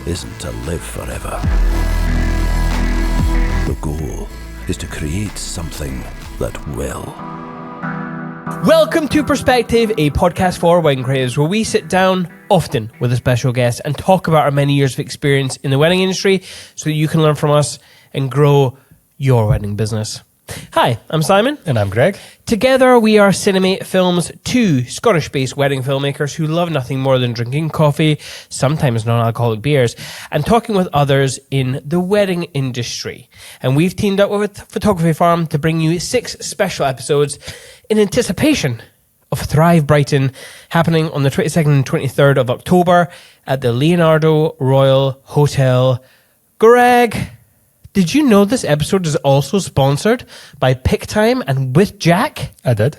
isn't to live forever. The goal is to create something that will. Welcome to Perspective, a podcast for wedding creatives where we sit down often with a special guest and talk about our many years of experience in the wedding industry so that you can learn from us and grow your wedding business. Hi, I'm Simon. And I'm Greg. Together we are Cinemate Films, two Scottish-based wedding filmmakers who love nothing more than drinking coffee, sometimes non-alcoholic beers, and talking with others in the wedding industry. And we've teamed up with Photography Farm to bring you 6 special episodes in anticipation of Thrive Brighton, happening on the 22nd and 23rd of October at the Leonardo Royal Hotel. Greg, did you know this episode is also sponsored by Pick Time and with Jack? I did.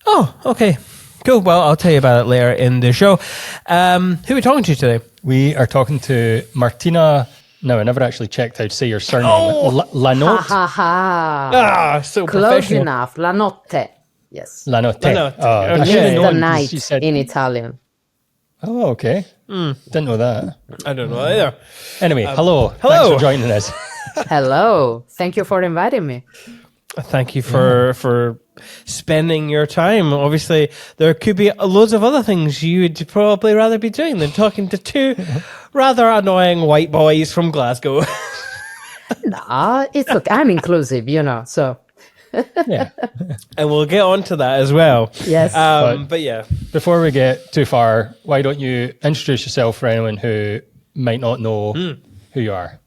Oh, okay. Cool. Well, I'll tell you about it later in the show. Who are we talking to today? We are talking to Martina. No, I never actually checked how to say your surname. Lanotte? Ha ha ha. Ah, so Close professional. enough. Lanotte. Yes. Lanotte. Lanotte. I Okay. should have The known 'cause night she said, in Italian. oh, okay. Didn't know that. I don't know either. Anyway, hello. hello. Thanks for joining us. Hello. Thank you for inviting me. Thank you for spending your time. Obviously, there could be loads of other things you'd probably rather be doing than talking to two rather annoying white boys from Glasgow. Nah, it's okay. I'm inclusive, so. Yeah. And we'll get on to that as well. Yes. But yeah. Before we get too far, why don't you introduce yourself for anyone who might not know who you are?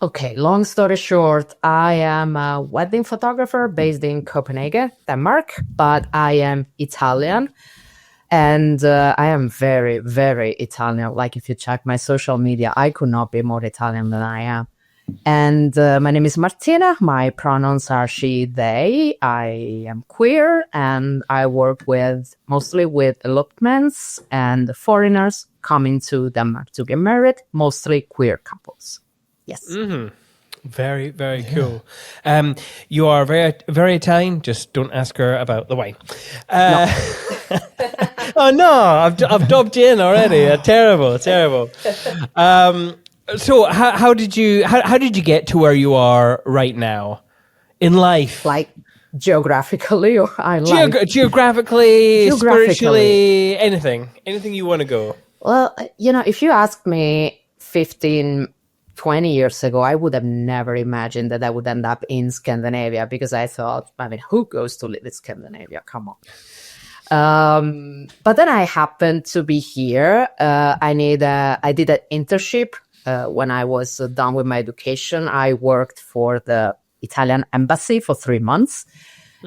Okay, long story short, I am a wedding photographer based in Copenhagen, Denmark, but I am Italian. And I am very, very Italian. Like if you check my social media, I could not be more Italian than I am. And my name is Martina. My pronouns are she, they. I am queer and I work mostly with elopements and foreigners coming to Denmark to get married, mostly queer couples. Yes. Mm-hmm. Very, very cool. You are very, very Italian. Just don't ask her about the wine. No. Oh no, I've dubbed you in already. Terrible. So how did you get to where you are right now in life? Like geographically or I like... Geographically, spiritually, anything you want to go. Well, if you asked me 15, 20 years ago, I would have never imagined that I would end up in Scandinavia because I thought, who goes to live in Scandinavia? Come on. But then I happened to be here. I did an internship when I was done with my education. I worked for the Italian embassy for 3 months,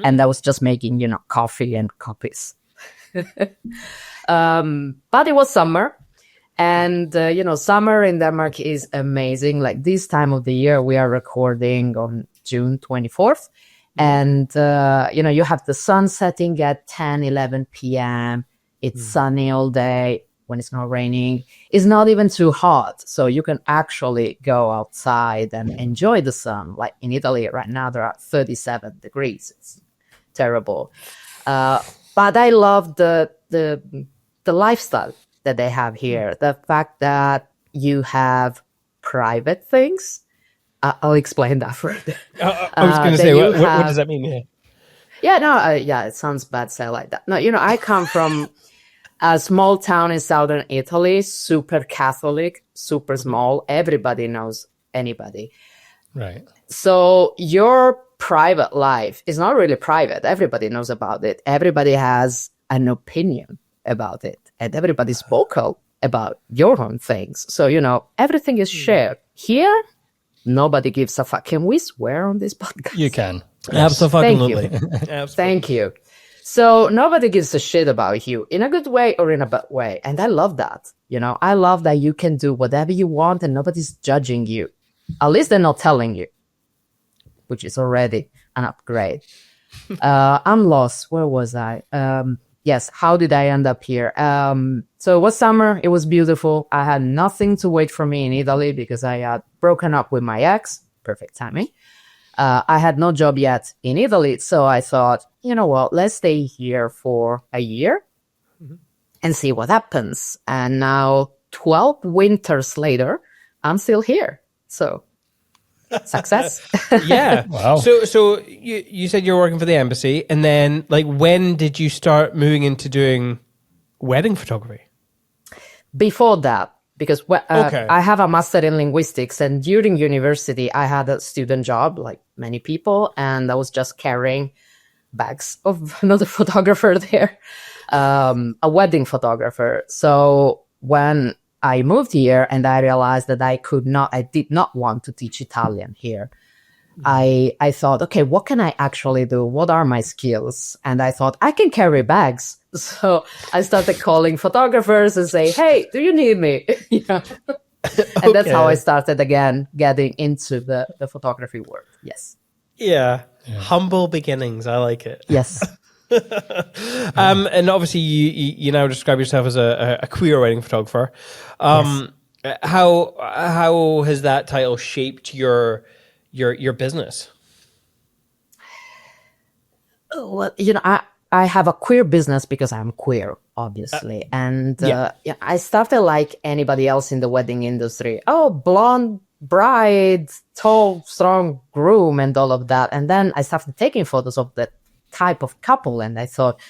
and I was just making, coffee and copies. But it was summer. And, summer in Denmark is amazing. Like this time of the year, we are recording on June 24th. And, you have the sun setting at 10, 11 p.m. It's sunny all day when it's not raining. It's not even too hot. So you can actually go outside and enjoy the sun. Like in Italy right now, there are 37 degrees. It's terrible. But I love the lifestyle that they have here. The fact that you have private things. I'll explain that further. I was going to say, what does that mean here? Yeah, it sounds bad say like that. No, I come from a small town in southern Italy, super Catholic, super small. Everybody knows anybody. Right. So your private life is not really private. Everybody knows about it. Everybody has an opinion about it. And everybody's vocal about your own things. So, everything is shared. Here, nobody gives a fuck. Can we swear on this podcast? You can. Absolutely. Thank you. So nobody gives a shit about you in a good way or in a bad way. And I love that. I love that you can do whatever you want and nobody's judging you. At least they're not telling you, which is already an upgrade. I'm lost. Where was I? Yes. How did I end up here? So it was summer. It was beautiful. I had nothing to wait for me in Italy because I had broken up with my ex. Perfect timing. I had no job yet in Italy. So I thought, you know what? Let's stay here for a year. and see what happens. And now 12 winters later, I'm still here. So success. Yeah. Wow. So you said you're working for the embassy, and then like when did you start moving into doing wedding photography? Before that, because Okay. I have a master in linguistics, and during university, I had a student job like many people, and I was just carrying bags of another photographer there, a wedding photographer. So when I moved here and I realized that I did not want to teach Italian here. I thought, okay, what can I actually do? What are my skills? And I thought I can carry bags. So I started calling photographers and say, hey, do you need me? You know? And that's how I started again getting into the photography world. Yes. Yeah. Humble beginnings. I like it. Yes. And obviously you now describe yourself as a queer wedding photographer. How has that title shaped your business? Well, you know, I have a queer business because I'm queer, obviously. And I started like anybody else in the wedding industry. Oh, blonde bride, tall, strong groom, and all of that. And then I started taking photos of that type of couple. And I thought,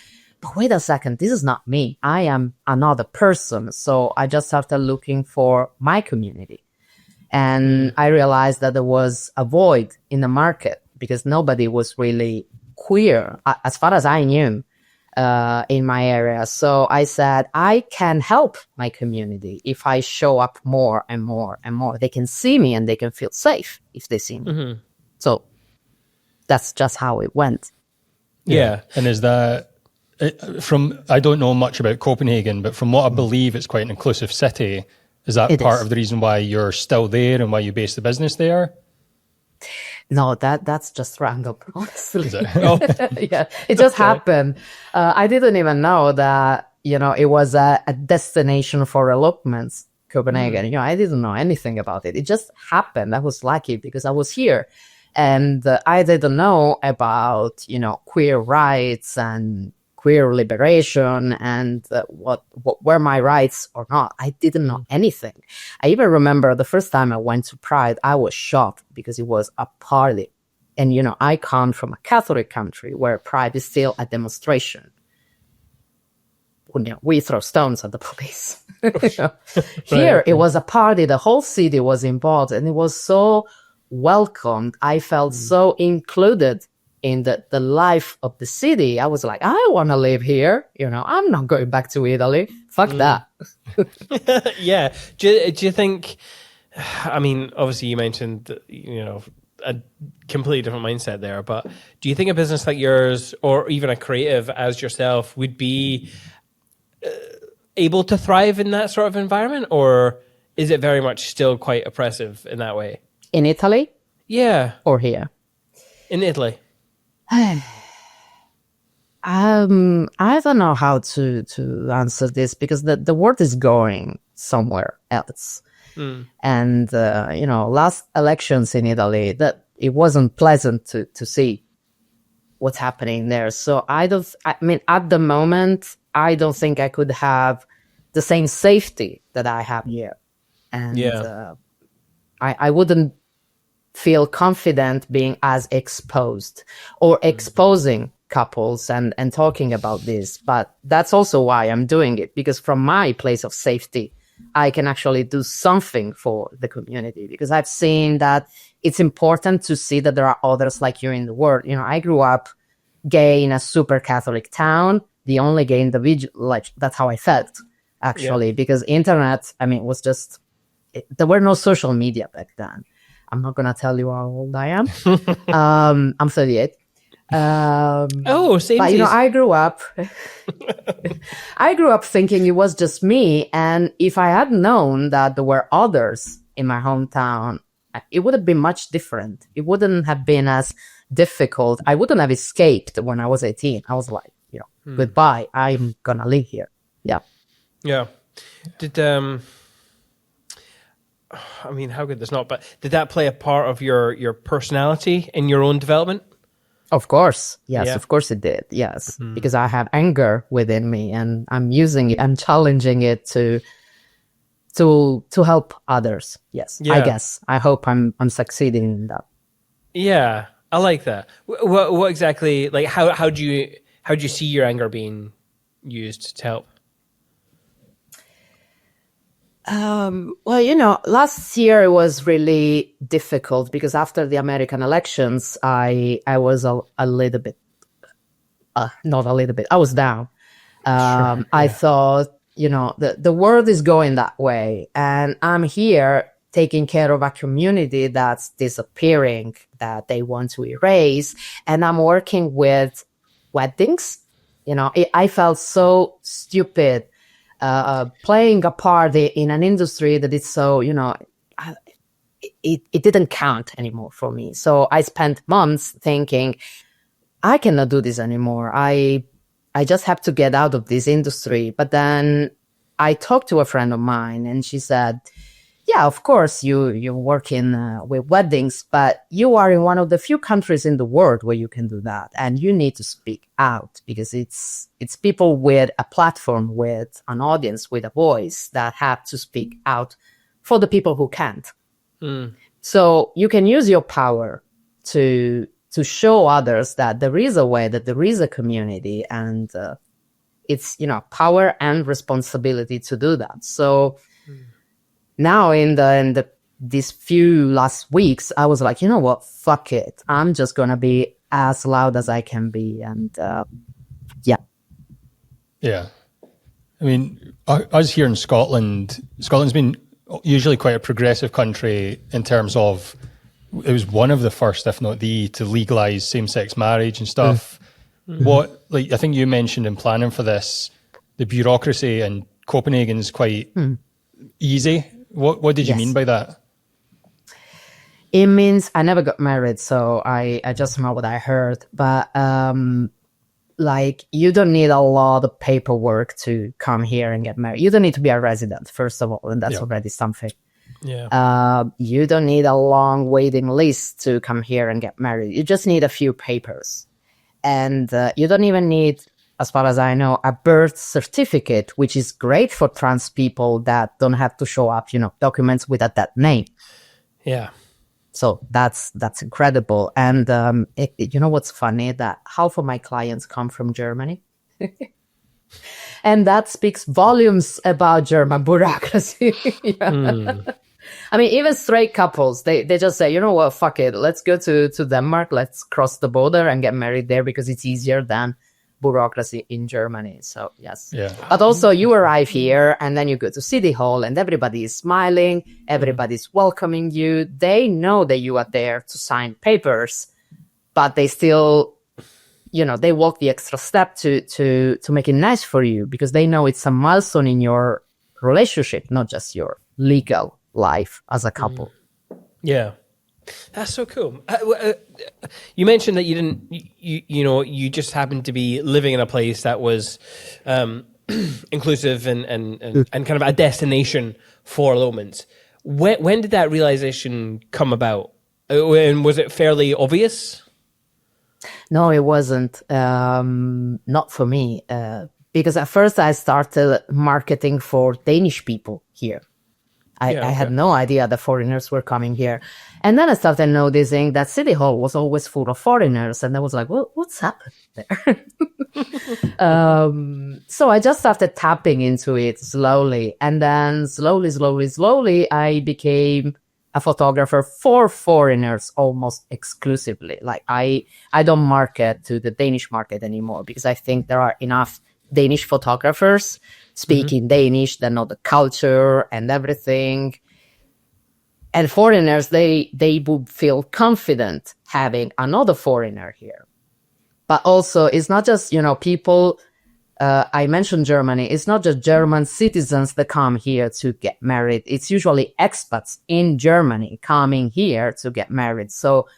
but wait a second, this is not me. I am another person. So I just started looking for my community. And I realized that there was a void in the market because nobody was really queer, as far as I knew, in my area. So I said, I can help my community if I show up more and more and more. They can see me and they can feel safe if they see me. Mm-hmm. So that's just how it went. Yeah. And is that from, I don't know much about Copenhagen, but from what I believe, it's quite an inclusive city. Is that part of the reason why you're still there and why you base the business there? No, that's just random, honestly. Is it? Oh. Yeah, it just happened. I didn't even know that, you know, it was a destination for elopements, Copenhagen. You know, I didn't know anything about it. It just happened. I was lucky because I was here. And I didn't know about, you know, queer rights and queer liberation and what were my rights or not. I didn't know anything. I even remember the first time I went to Pride, I was shocked because it was a party. And, you know, I come from a Catholic country where Pride is still a demonstration. You know, we throw stones at the police. Here, it was a party. The whole city was involved and it was so welcomed. I felt so included in the life of the city. I was like, I want to live here. You know, I'm not going back to Italy. Fuck that. Yeah. Do you think, I mean, obviously you mentioned, you know, a completely different mindset there, but do you think a business like yours or even a creative as yourself would be able to thrive in that sort of environment, or is it very much still quite oppressive in that way? In Italy? Yeah. Or here? In Italy. I don't know how to answer this because the world is going somewhere else. And, you know, last elections in Italy, that it wasn't pleasant to see what's happening there. So I mean, at the moment, I don't think I could have the same safety that I have here. And I wouldn't feel confident being as exposed or exposing couples and talking about this. But that's also why I'm doing it, because from my place of safety, I can actually do something for the community, because I've seen that it's important to see that there are others like you in the world. You know, I grew up gay in a super Catholic town, the only gay individual, like that's how I felt actually, because internet, I mean, was just, there were no social media back then. I'm not going to tell you how old I am. I'm 38. Same. But, you know, I grew up thinking it was just me. And if I had known that there were others in my hometown, it would have been much different. It wouldn't have been as difficult. I wouldn't have escaped when I was 18. I was like, you know, goodbye. I'm going to live here. Yeah. Yeah. Did, I mean, how could this not? But did that play a part of your personality in your own development? Of course. Yes, Yeah. of course it did. Yes. Because I have anger within me and I'm using it, I'm challenging it to help others. Yes. I Yeah. guess. I hope I'm succeeding in that. Yeah, I like that. What exactly, like, how do you see your anger being used to help? Well, last year it was really difficult because after the American elections, I was a little bit, not a little bit, I was down. I thought, the world is going that way, and I'm here taking care of a community that's disappearing, that they want to erase, and I'm working with weddings. I felt so stupid playing a part in an industry that is so, it didn't count anymore for me. So I spent months thinking, I cannot do this anymore. I just have to get out of this industry. But then I talked to a friend of mine and she said, yeah, of course you work in with weddings, but you are in one of the few countries in the world where you can do that, and you need to speak out because it's people with a platform, with an audience, with a voice that have to speak out for the people who can't. So you can use your power to show others that there is a way, that there is a community, and it's power and responsibility to do that. So. Now in these few last weeks, I was like, you know what? Fuck it. I'm just going to be as loud as I can be. And yeah. Yeah. I mean, us here in Scotland's been usually quite a progressive country in terms of, it was one of the first, if not to legalise same-sex marriage and stuff. What, I think you mentioned in planning for this, the bureaucracy in Copenhagen is quite easy. What did you mean by that? It means I never got married, so I just know what I heard. But you don't need a lot of paperwork to come here and get married. You don't need to be a resident, first of all, and that's already something. Yeah. You don't need a long waiting list to come here and get married. You just need a few papers. And you don't even need, as far as I know, a birth certificate, which is great for trans people that don't have to show up, documents with that name. Yeah. So that's incredible. And what's funny? That half of my clients come from Germany. And that speaks volumes about German bureaucracy. I mean, even straight couples, they just say, you know what, fuck it. Let's go to Denmark. Let's cross the border and get married there because it's easier than bureaucracy in Germany. So yes. Yeah. But also you arrive here and then you go to City Hall and everybody is smiling, everybody's welcoming you. They know that you are there to sign papers, but they still, they walk the extra step to make it nice for you because they know it's a milestone in your relationship, not just your legal life as a couple. Yeah. That's so cool. You mentioned that you didn't, you just happened to be living in a place that was inclusive and kind of a destination for Lomans. When did that realization come about? And was it fairly obvious? No, it wasn't. Not for me. Because at first I started marketing for Danish people here. I had no idea the foreigners were coming here. And then I started noticing that City Hall was always full of foreigners. And I was like, well, what's happened there? So I just started tapping into it slowly. And then slowly, I became a photographer for foreigners almost exclusively. Like I don't market to the Danish market anymore because I think there are enough Danish photographers speaking Danish that know the culture and everything. And foreigners, they would feel confident having another foreigner here. But also, it's not just, people, I mentioned Germany, it's not just German citizens that come here to get married. It's usually expats in Germany coming here to get married. So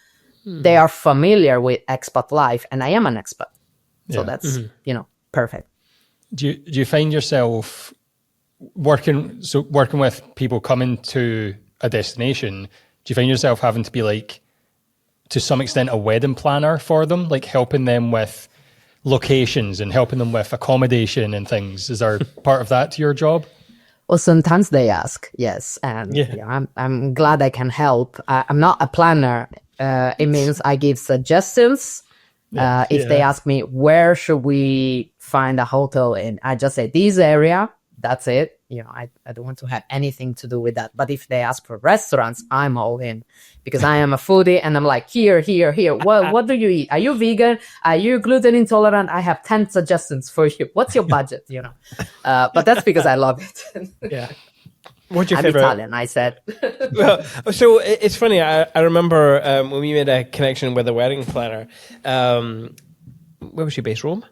they are familiar with expat life, and I am an expat. So that's, perfect. Do you find yourself working with people coming to a destination? Do you find yourself having to be to some extent a wedding planner for them, like helping them with locations and helping them with accommodation and things? Is there part of that to your job? Well, sometimes they ask, yes, and I'm glad I can help. I'm not a planner. It means I give suggestions. If they ask me where should we find a hotel in, I just say this area. That's it. I don't want to have anything to do with that. But if they ask for restaurants, I'm all in, because I am a foodie and I'm like, here. What do you eat? Are you vegan? Are you gluten intolerant? I have 10 suggestions for you. What's your budget? But that's because I love it. Yeah. What's your I'm favorite? Italian, I said. Well, so it's funny. I remember when we made a connection with a wedding planner. Where was she based? Rome.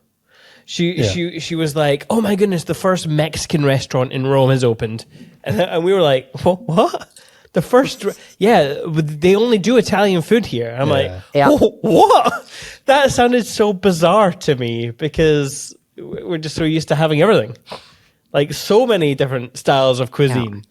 She was like, oh my goodness, the first Mexican restaurant in Rome has opened, and we were like, what? The first, they only do Italian food here. I'm like, what? That sounded so bizarre to me, because we're just so used to having everything, like so many different styles of cuisine.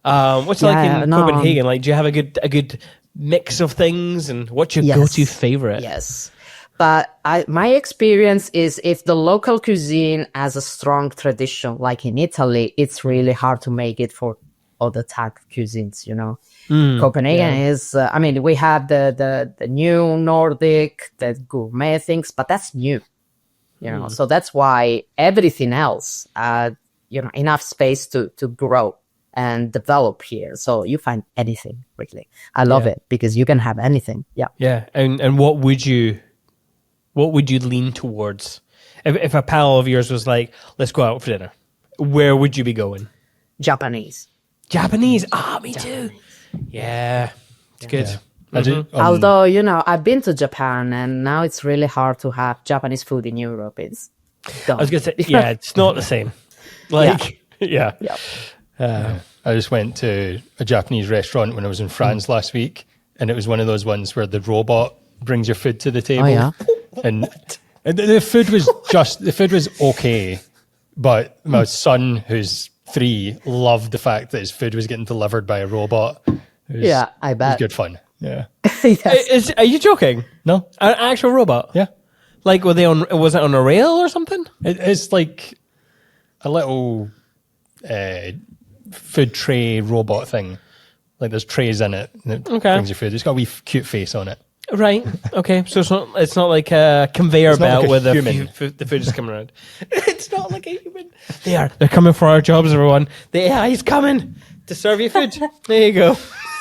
What's it like in Copenhagen? Like, do you have a good mix of things, and what's your go-to favorite? Yes. But my experience is, if the local cuisine has a strong tradition, like in Italy, it's really hard to make it for other type of cuisines, Copenhagen is, we have the new Nordic, the gourmet things, but that's new, so that's why everything else, enough space to grow and develop here. So you find anything, really. I love it, because you can have anything. Yeah. Yeah. And what would you lean towards? If a pal of yours was like, let's go out for dinner, where would you be going? Japanese. Me too. Yeah. It's good. Yeah. I do. Although, I've been to Japan, and now it's really hard to have Japanese food in Europe. It's done. I was going to say, it's not the same. Like, yeah. I just went to a Japanese restaurant when I was in France last week, and it was one of those ones where the robot brings your food to the table. Oh, yeah? And the food was okay, but my son, who's 3, loved the fact that his food was getting delivered by a robot. I bet. It was good fun. Yeah. Yes. Are you joking? No? An actual robot? Yeah. Like, was it on a rail or something? It's like a little food tray robot thing. Like, there's trays in it, and it brings you food. It's got a wee cute face on it. Right. Okay. So it's not like a conveyor belt like a with human. the food is coming around. It's not like a human. They're coming for our jobs, everyone. The AI is coming to serve you food. There you go.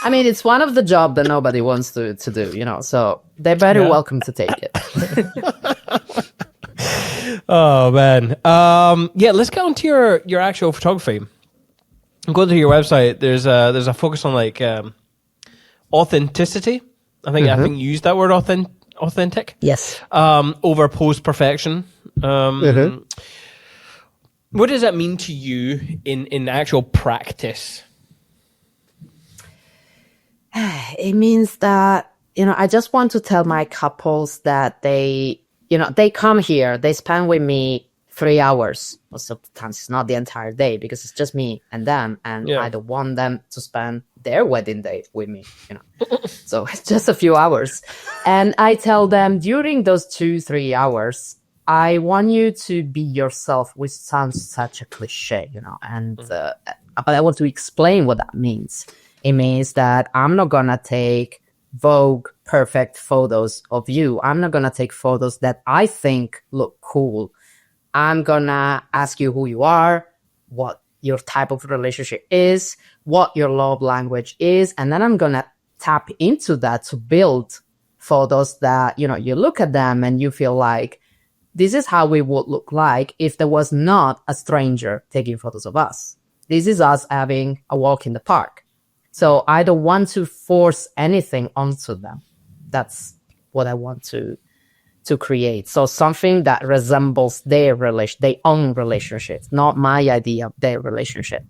It's one of the jobs that nobody wants to do, so they're very welcome to take it. Oh man. Let's get on to your actual photography. Go to your website. There's a focus on like authenticity. I think you used that word, authentic. Yes. Over post perfection. What does that mean to you in actual practice? It means that, I just want to tell my couples that they come here, they spend with me 3 hours. Or sometimes it's not the entire day, because it's just me and them, and I don't want them to spend their wedding day with me, So it's just a few hours. And I tell them, during those 2-3 hours, I want you to be yourself, which sounds such a cliche, but I want to explain what that means. It means that I'm not gonna take Vogue perfect photos of you. I'm not gonna take photos that I think look cool. I'm gonna ask you who you are, what your type of relationship is, what your love language is, and then I'm gonna tap into that to build photos that, you look at them and you feel like, this is how we would look like if there was not a stranger taking photos of us. This is us having a walk in the park. So I don't want to force anything onto them. That's what I want to create. So something that resembles their own relationships, not my idea of their relationship.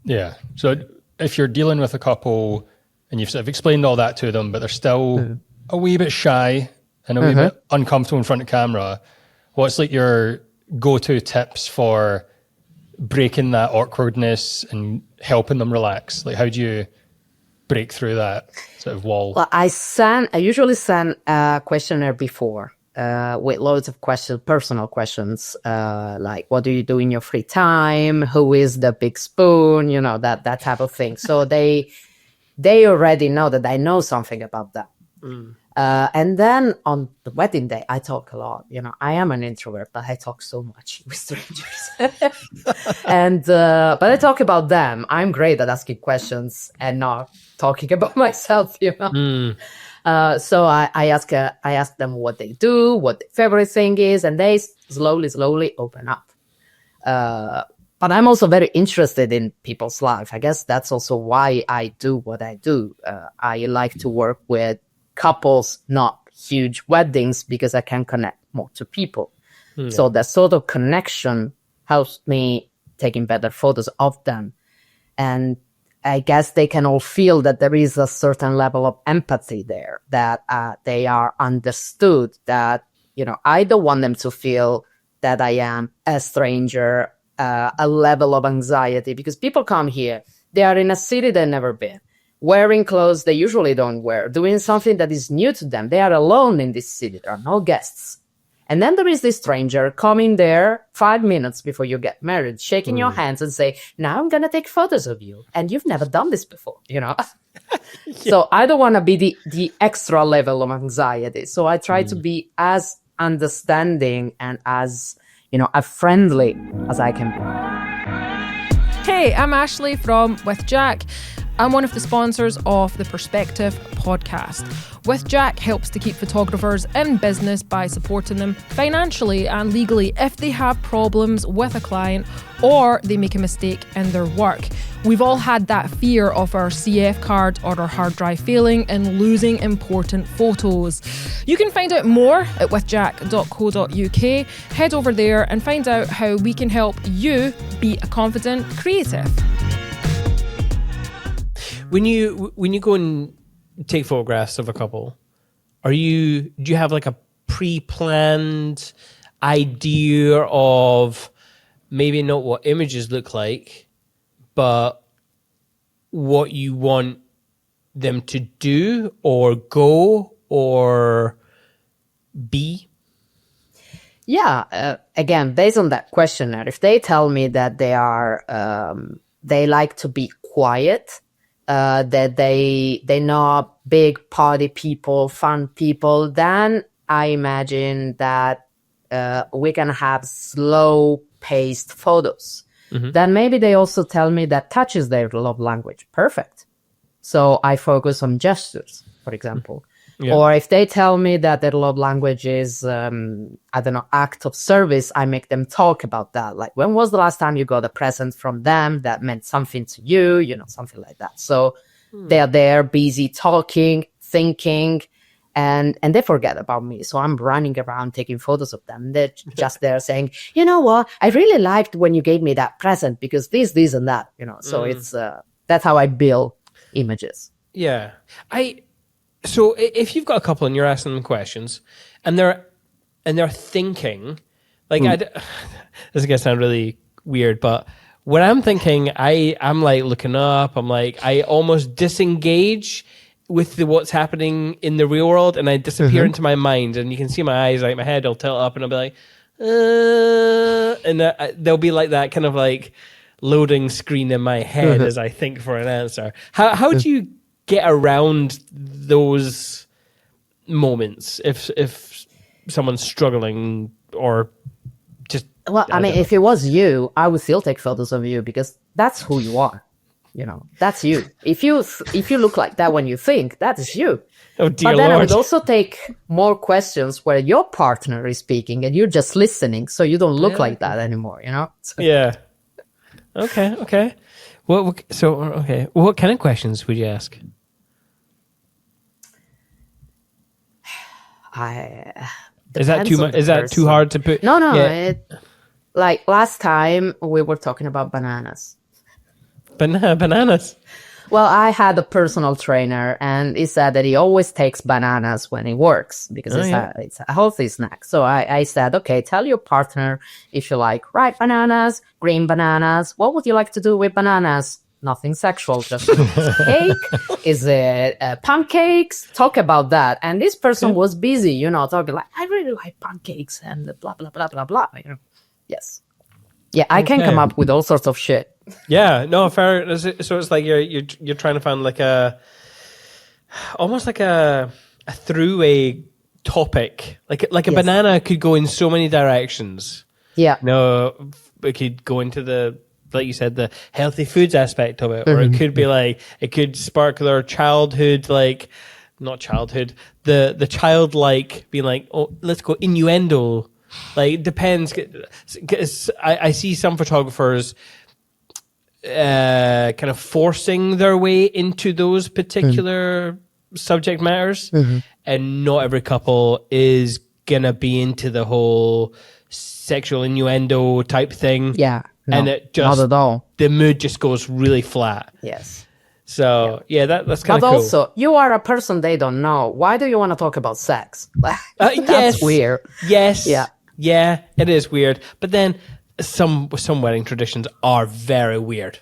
Yeah. So if you're dealing with a couple and you've sort of explained all that to them, but they're still a wee bit shy and a wee bit uncomfortable in front of camera, what's like your go-to tips for breaking that awkwardness and helping them relax? Like, how do you break through that sort of wall? Well, I usually send a questionnaire before with loads of questions, personal questions, like what do you do in your free time? Who is the big spoon? You know, that type of thing. So they already know that I know something about that. And then on the wedding day, I talk a lot. You know, I am an introvert, but I talk so much with strangers. But I talk about them. I'm great at asking questions and not talking about myself, you know. So I ask them what they do, what their favorite thing is, and they slowly open up. But I'm also very interested in people's life. I guess that's also why I do what I do. I like to work with couples, not huge weddings, because I can connect more to people. So that sort of connection helps me taking better photos of them. And I guess they can all feel that there is a certain level of empathy there, that they are understood, that, you know, I don't want them to feel that I am a stranger, a level of anxiety, because people come here, they are in a city they've never been, wearing clothes they usually don't wear, doing something that is new to them. They are alone in this city. There are no guests. And then there is this stranger coming there 5 minutes before you get married, shaking your hands and say, now I'm going to take photos of you. And you've never done this before, you know? So I don't want to be the extra level of anxiety. So I try to be as understanding and as, you know, as friendly as I can be. Hey, I'm Ashley from With Jack. I'm one of the sponsors of the Perspective podcast. With Jack helps to keep photographers in business by supporting them financially and legally if they have problems with a client or they make a mistake in their work. We've all had that fear of our CF card or our hard drive failing and losing important photos. You can find out more at withjack.co.uk. Head over there and find out how we can help you be a confident creative. When you go and take photographs of a couple, do you have like a pre-planned idea of maybe not what images look like, but what you want them to do or go or be? Yeah, again, based on that questionnaire, if they tell me that they are, they like to be quiet, that they're not big party people, fun people, then I imagine that we can have slow-paced photos. Then maybe they also tell me that touch is their love language. Perfect. So I focus on gestures, for example. Yeah. Or if they tell me that their love language is, I don't know, act of service, I make them talk about that. Like, when was the last time you got a present from them that meant something to you? You know, something like that. So they're there, busy talking, thinking, and they forget about me. So I'm running around taking photos of them. They're just there saying, you know what, I really liked when you gave me that present because this, and that, you know. So it's, that's how I build images. Yeah. So if you've got a couple and you're asking them questions and they're thinking, like, this is going to sound really weird, but when I'm thinking, I'm like looking up, I'm like, I almost disengage with what's happening in the real world and I disappear into my mind, and you can see my eyes, like my head will tilt up and I'll be like, and there'll be like that kind of like loading screen in my head as I think for an answer. How do you get around those moments if someone's struggling or just... Well, I mean, if it was you, I would still take photos of you because that's who you are. You know, that's you. If you look like that when you think, that is you. Oh, dear But then Lord. I would also take more questions where your partner is speaking and you're just listening, so you don't look like that anymore, you know? So, yeah. Okay. What kind of questions would you ask? Is that too much? Is that too hard to put? No. Yeah. Like last time we were talking about bananas. Bananas. Well, I had a personal trainer and he said that he always takes bananas when he works because it's a healthy snack. So I said, okay, tell your partner if you like ripe bananas, green bananas. What would you like to do with bananas? nothing sexual, just cake. Is it pancakes? Talk about that. And this person was busy, you know, talking like, I really like pancakes and blah, blah, blah, blah, blah. You know? Yes. Yeah, I can come up with all sorts of shit. Yeah, no, fair. So it's like you're trying to find like almost like a throughway topic. Like a banana could go in so many directions. Yeah. No, it could go into the, like you said, the healthy foods aspect of it, or it could be like, it could spark their childhood, like, not childhood, the childlike being like, oh, let's go innuendo. Like, it depends. 'Cause I see some photographers kind of forcing their way into those particular subject matters, and not every couple is gonna be into the whole sexual innuendo type thing. Yeah. No, and it just, not at all. the mood just goes really flat. Yes. So that's kind But of cool. also, you are a person they don't know. Why do you want to talk about sex? That's Yes. weird. Yes. Yeah. Yeah, it is weird. But then some wedding traditions are very weird.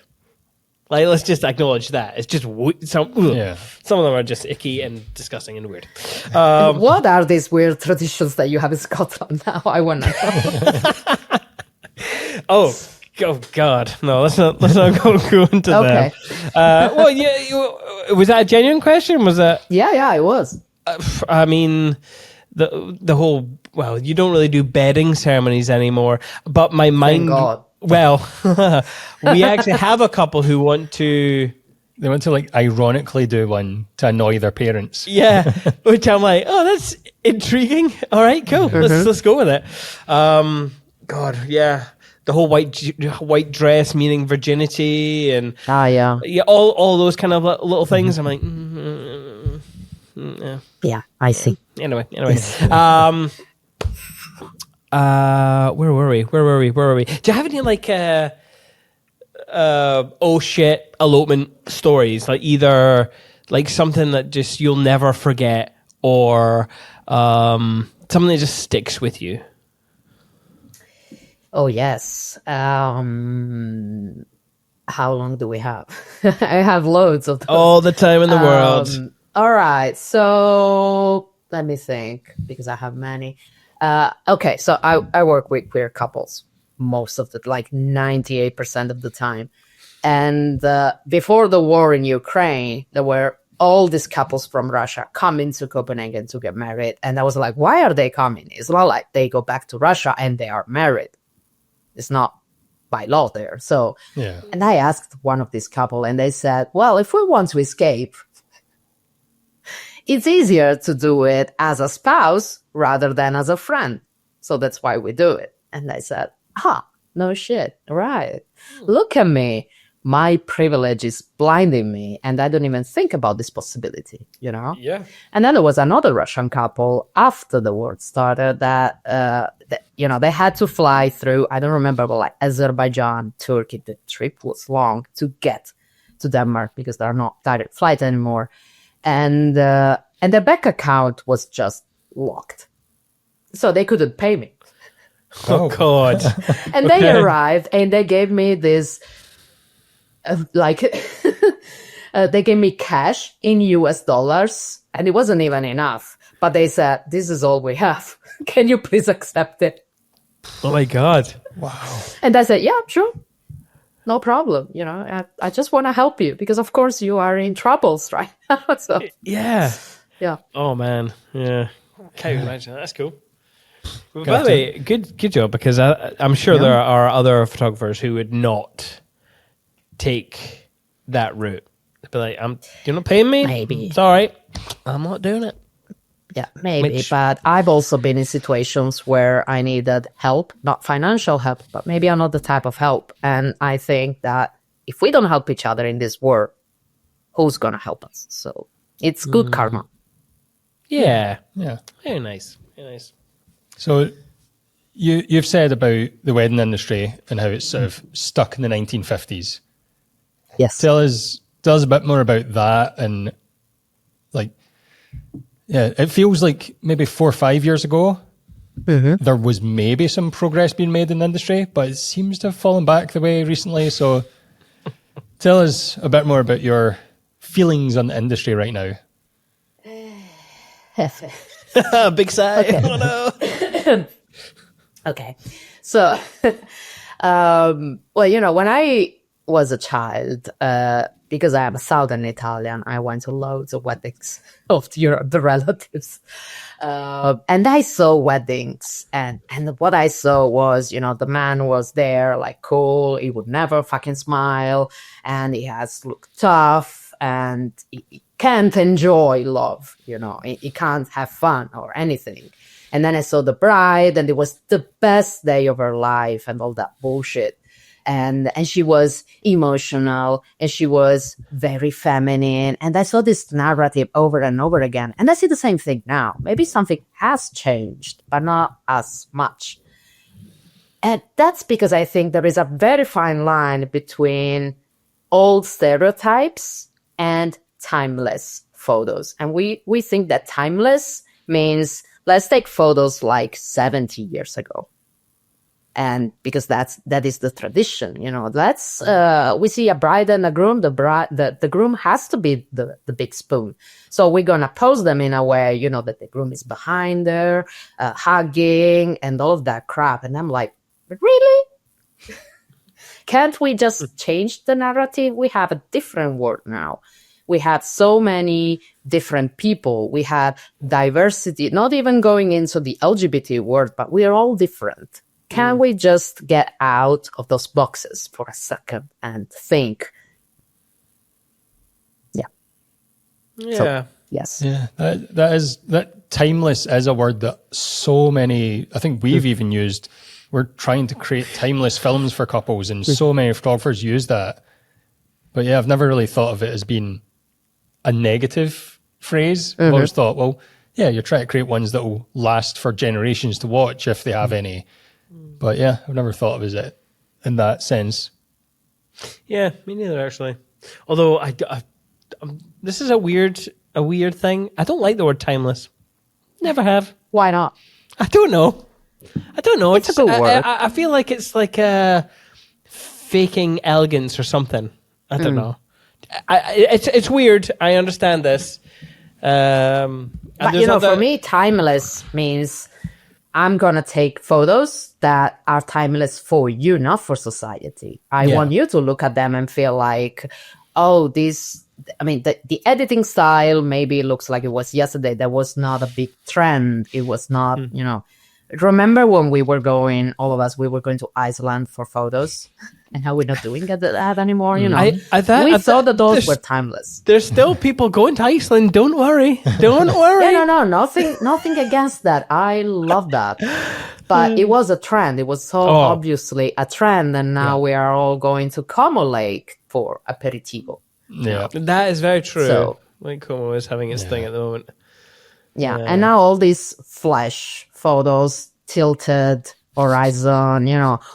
Like, let's just acknowledge that. It's just some of them are just icky and disgusting and weird. What are these weird traditions that you have in Scotland now? I want to know. Oh God, no! Let's not go into Okay. that. Well, yeah, was that a genuine question? Was that? Yeah, it was. I mean, the whole, well, you don't really do bedding ceremonies anymore. But my mind, God. well, we actually have a couple who want to. They want to like ironically do one to annoy their parents. Yeah, which I'm like, oh, that's intriguing. All right, cool. Let's go with it. God, yeah. The whole white dress meaning virginity, and Yeah. all those kind of little things. I'm like, Yeah, I see. anyway. Where were we? Do you have any like oh shit elopement stories? Like either like something that just you'll never forget, or something that just sticks with you. Oh, yes. How long do we have? I have loads of those. All the time in the world. All right. So let me think, because I have many. Okay. So I work with queer couples most of the, like 98% of the time. And before the war in Ukraine, there were all these couples from Russia coming to Copenhagen to get married. And I was like, why are they coming? It's not like they go back to Russia and they are married. It's not by law there. So, and I asked one of these couple and they said, well, if we want to escape, it's easier to do it as a spouse rather than as a friend. So that's why we do it. And I said, no shit. Right. Look at me. My privilege is blinding me and I don't even think about this possibility, you know? Yeah. And then there was another Russian couple after the war started that, they had to fly through, I don't remember, but like Azerbaijan, Turkey. The trip was long to get to Denmark because there are not direct flights anymore. And their bank account was just locked. So they couldn't pay me. Oh God. And they arrived and they gave me this, they gave me cash in US dollars and it wasn't even enough. But they said, this is all we have. Can you please accept it? Oh my God. Wow. And I said, yeah, sure. No problem. You know, I just want to help you because of course you are in troubles right now. So, Yeah. Oh man. Yeah. Can't imagine. That's cool. Well, by the way, good job, because I'm sure there are other photographers who would not take that route. They'd be like, you're not paying me? Maybe. It's all right. I'm not doing it. yeah, maybe. But I've also been in situations where I needed help, not financial help, but maybe another type of help. And I think that if we don't help each other in this world, who's going to help us? So it's good karma. Yeah. Yeah. Very nice. Very nice. So you've said about the wedding industry and how it's sort of stuck in the 1950s. Yes. Tell us a bit more about that. And like, yeah, it feels like maybe 4 or 5 years ago, there was maybe some progress being made in the industry, but it seems to have fallen back the way recently. So Tell us a bit more about your feelings on the industry right now. Big sigh. Okay. Oh no. Okay. So, well, when I was a child, because I am a Southern Italian, I went to loads of weddings of the relatives. And I saw weddings, and what I saw was, the man was there, like cool. He would never fucking smile, and he has looked tough, and he can't enjoy love, he can't have fun or anything. And then I saw the bride, and it was the best day of her life and all that bullshit. And she was emotional, and she was very feminine. And I saw this narrative over and over again. And I see the same thing now. Maybe something has changed, but not as much. And that's because I think there is a very fine line between old stereotypes and timeless photos. And we think that timeless means let's take photos like 70 years ago. And because that is the tradition, let's, we see a bride and a groom, the groom has to be the big spoon. So we're going to pose them in a way, that the groom is behind her, hugging and all of that crap. And I'm like, really? Can't we just change the narrative? We have a different world now. We have so many different people. We have diversity, not even going into the LGBT world, but we are all different. Can we just get out of those boxes for a second and think? Yeah. So, yes. Yeah, that timeless is a word that so many, I think we've even used. We're trying to create timeless films for couples, and so many photographers use that. But yeah, I've never really thought of it as being a negative phrase. I've always thought, well, yeah, you're trying to create ones that will last for generations to watch if they have any. But yeah, I've never thought of it in that sense. Yeah, me neither, actually. Although this is a weird thing. I don't like the word timeless. Never have. Why not? I don't know. It's a good word. I feel like it's like faking elegance or something. I don't know. It's weird. I understand this. But for me, timeless means I'm going to take photos that are timeless for you, not for society. I want you to look at them and feel like, oh, the editing style maybe looks like it was yesterday. That was not a big trend. It was not, Remember when we were going, all of us, we were going to Iceland for photos, and how we're not doing that anymore, we thought that those were timeless. There's still people going to Iceland. Don't worry. Don't worry. No, nothing against that. I love that. But it was a trend. It was so obviously a trend, and now we are all going to Como Lake for aperitivo. Yeah. That is very true. So, like Como is having its thing at the moment. Yeah, and now all these flash photos, tilted horizon,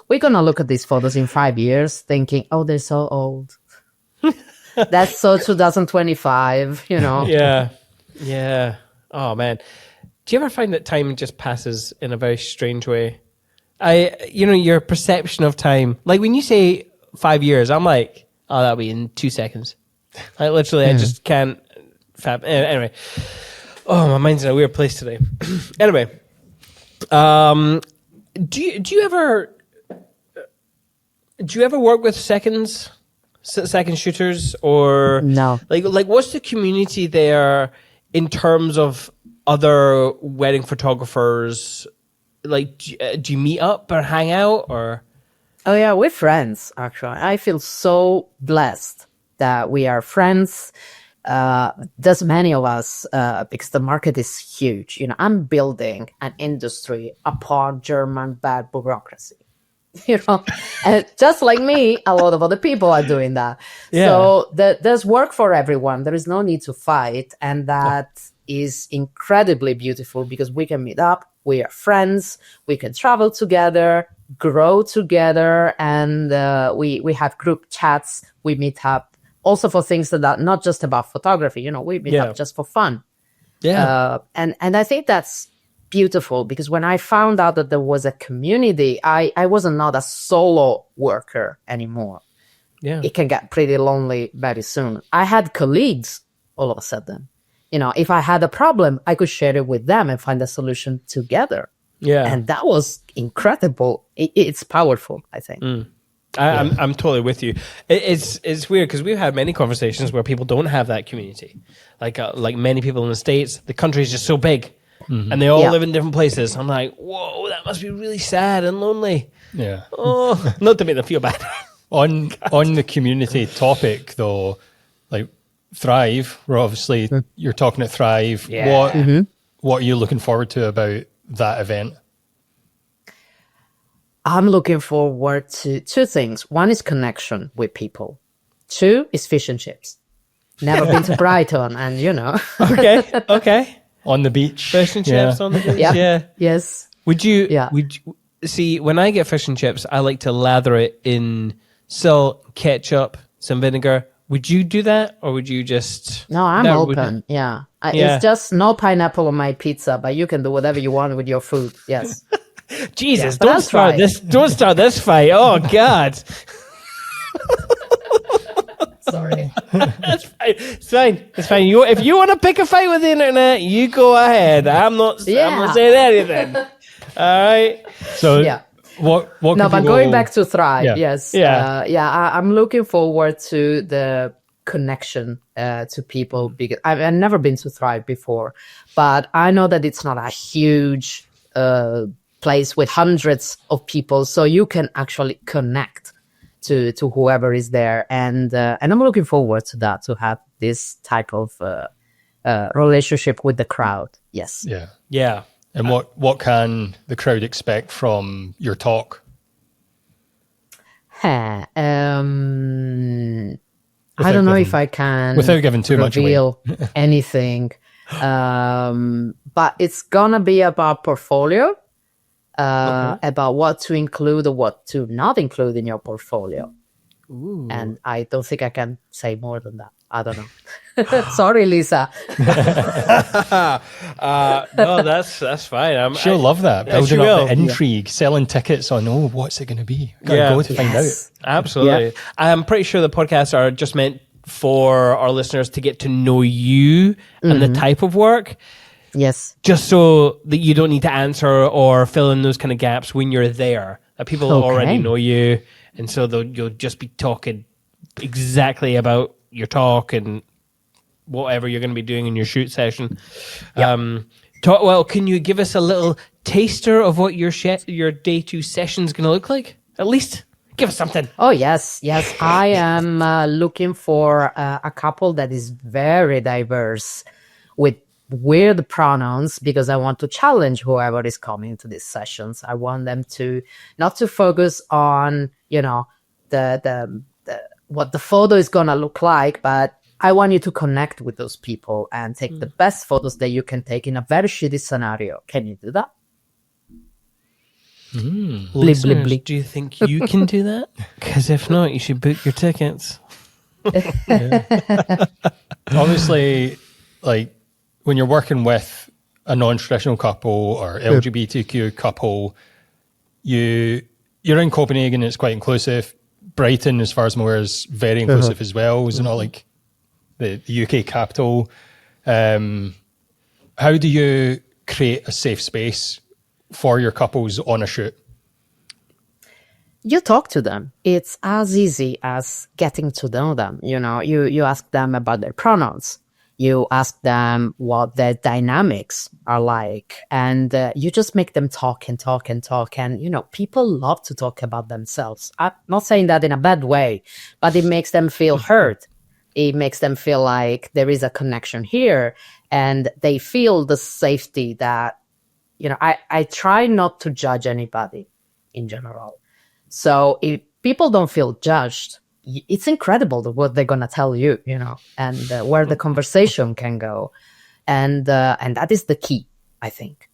we're going to look at these photos in 5 years thinking, oh, they're so old. That's so 2025, Yeah. Oh, man. Do you ever find that time just passes in a very strange way? Your perception of time, like when you say 5 years, I'm like, oh, that'll be in 2 seconds. I just can't. Anyway. Oh, my mind's in a weird place today. Anyway, do you ever work with second shooters, or no? Like what's the community there in terms of other wedding photographers? Like, do you meet up or hang out or? Oh yeah, we're friends. Actually, I feel so blessed that we are friends. There's many of us, because the market is huge. I'm building an industry upon German bad bureaucracy. And just like me, a lot of other people are doing that. Yeah. So there's work for everyone. There is no need to fight. And that is incredibly beautiful because we can meet up. We are friends. We can travel together, grow together. And we have group chats. We meet up. Also for things that are not just about photography, we meet up just for fun. Yeah. And I think that's beautiful because when I found out that there was a community, I was not a solo worker anymore. it can get pretty lonely very soon. I had colleagues all of a sudden. If I had a problem, I could share it with them and find a solution together. Yeah. And that was incredible. It's powerful, I think. I'm totally with you. It's weird because we've had many conversations where people don't have that community. Like many people in the States, the country is just so big and they all live in different places. I'm like, whoa, that must be really sad and lonely. Yeah. Oh, not to make them feel bad. On the community topic, though, like Thrive, you're talking at Thrive. Yeah. What are you looking forward to about that event? I'm looking forward to two things. One is connection with people. Two is fish and chips. Never been to Brighton, and Okay. On the beach. Fish and chips on the beach. Yeah. Yes. Would you? Yeah. Would you, see? When I get fish and chips, I like to lather it in salt, ketchup, some vinegar. Would you do that, or would you just? No, I'm open. Yeah. It's just no pineapple on my pizza, but you can do whatever you want with your food. Yes. Jesus, Yeah, don't start this. Don't start this fight. Oh God. Sorry. That's fine. It's fine. It's fine. If you want to pick a fight with the internet, you go ahead. I'm not saying anything. All right. So what No, but going back to Thrive, yes. Yeah. I'm looking forward to the connection to people because I've never been to Thrive before, but I know that it's not a huge place with hundreds of people, so you can actually connect to whoever is there, and I'm looking forward to that, to have this type of relationship with the crowd. Yes. Yeah. And what can the crowd expect from your talk? I don't know if I can without giving too much away. reveal anything, but it's gonna be about portfolio, about what to include or what to not include in your portfolio. Ooh. And I don't think I can say more than that. I don't know. Sorry, Lisa. No, that's fine. She'll love that. Building up the intrigue, selling tickets on, what's it going to be? Gotta go to find out. Absolutely. Yeah. I'm pretty sure the podcasts are just meant for our listeners to get to know you and the type of work. Yes. Just so that you don't need to answer or fill in those kind of gaps when you're there. That people already know you, and so you'll just be talking exactly about your talk and whatever you're going to be doing in your shoot session. Yep. Can you give us a little taster of what your day 2 session is going to look like? At least give us something. Oh, yes. I am looking for a couple that is very diverse with weird pronouns, because I want to challenge whoever is coming to these sessions. I want them to not to focus on, the what the photo is going to look like, but I want you to connect with those people and take the best photos that you can take in a very shitty scenario. Can you do that? Listeners, do you think you can do that? Because if not, you should book your tickets. Obviously, like when you're working with a non-traditional couple or LGBTQ couple, you're in Copenhagen, it's quite inclusive. Brighton, as far as I'm aware, is very inclusive as well. Is it not like the UK capital? How do you create a safe space for your couples on a shoot? You talk to them. It's as easy as getting to know them. You ask them about their pronouns. You ask them what their dynamics are like, and you just make them talk and talk and talk. And, people love to talk about themselves. I'm not saying that in a bad way, but it makes them feel heard. It makes them feel like there is a connection here, and they feel the safety that, I try not to judge anybody in general. So if people don't feel judged, it's incredible what they're going to tell you, and where the conversation can go. And that is the key, I think,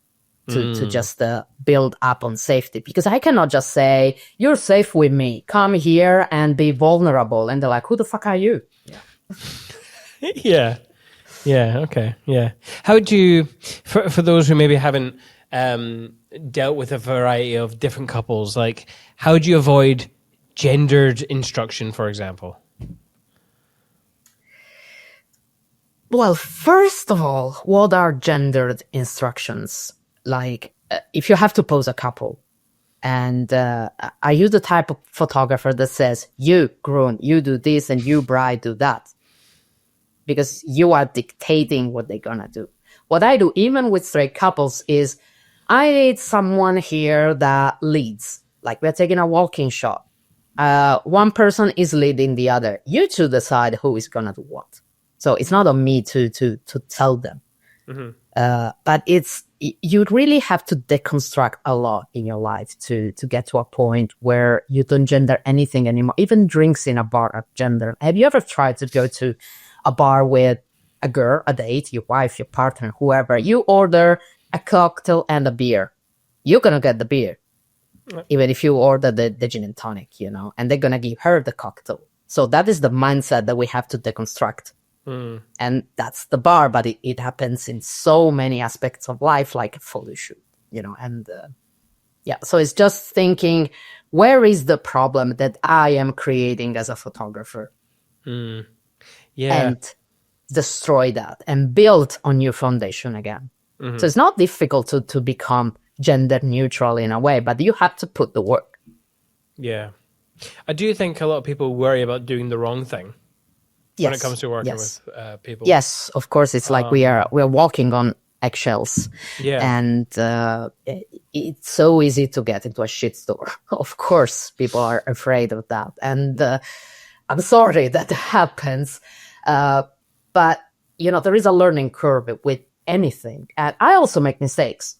to just build up on safety. Because I cannot just say, you're safe with me, come here and be vulnerable. And they're like, who the fuck are you? Yeah. Okay. Yeah. How would you, for those who maybe haven't dealt with a variety of different couples, like how do you avoid gendered instruction, for example? Well, first of all, what are gendered instructions? Like, if you have to pose a couple, and are you the type of photographer that says, you, groom, you do this, and you, bride, do that? Because you are dictating what they're gonna do. What I do, even with straight couples, is I need someone here that leads. Like, we're taking a walking shot. One person is leading the other. You two decide who is gonna do what. So it's not on me to tell them. But you really have to deconstruct a lot in your life to get to a point where you don't gender anything anymore. Even drinks in a bar are gender. Have you ever tried to go to a bar with a girl, a date, your wife, your partner, whoever? You order a cocktail and a beer. You're going to get the beer. Even if you order the gin and tonic, and they're going to give her the cocktail. So that is the mindset that we have to deconstruct. And that's the bar, but it happens in so many aspects of life, like a photo shoot, so it's just thinking, where is the problem that I am creating as a photographer? And destroy that and build on your foundation again. So it's not difficult to become gender neutral in a way, but you have to put the work. Yeah. I do think a lot of people worry about doing the wrong thing. When it comes to working with people. Yes, of course. It's like we're walking on eggshells. Yeah. And it's so easy to get into a shit store. Of course, people are afraid of that. And I'm sorry that happens. But, there is a learning curve with anything. And I also make mistakes.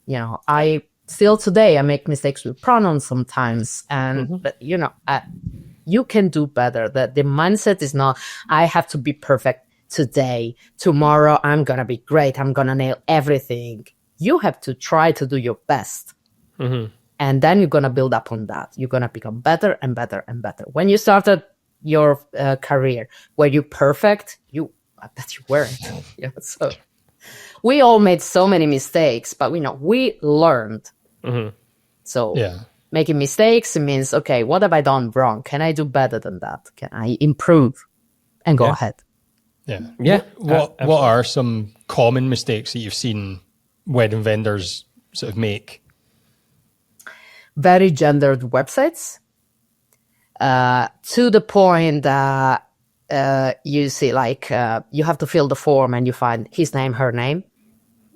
I still today, I make mistakes with pronouns sometimes. And, but, you can do better. The mindset is not, I have to be perfect today. Tomorrow, I'm going to be great. I'm going to nail everything. You have to try to do your best. And then you're going to build up on that. You're going to become better and better and better. When you started your career, were you perfect? I bet you weren't. So we all made so many mistakes, but we learned. So making mistakes means, okay, what have I done wrong? Can I do better than that? Can I improve and go ahead? Yeah. What are some common mistakes that you've seen wedding vendors sort of make? Very gendered websites, to the point that you see, like, you have to fill the form and you find his name, her name,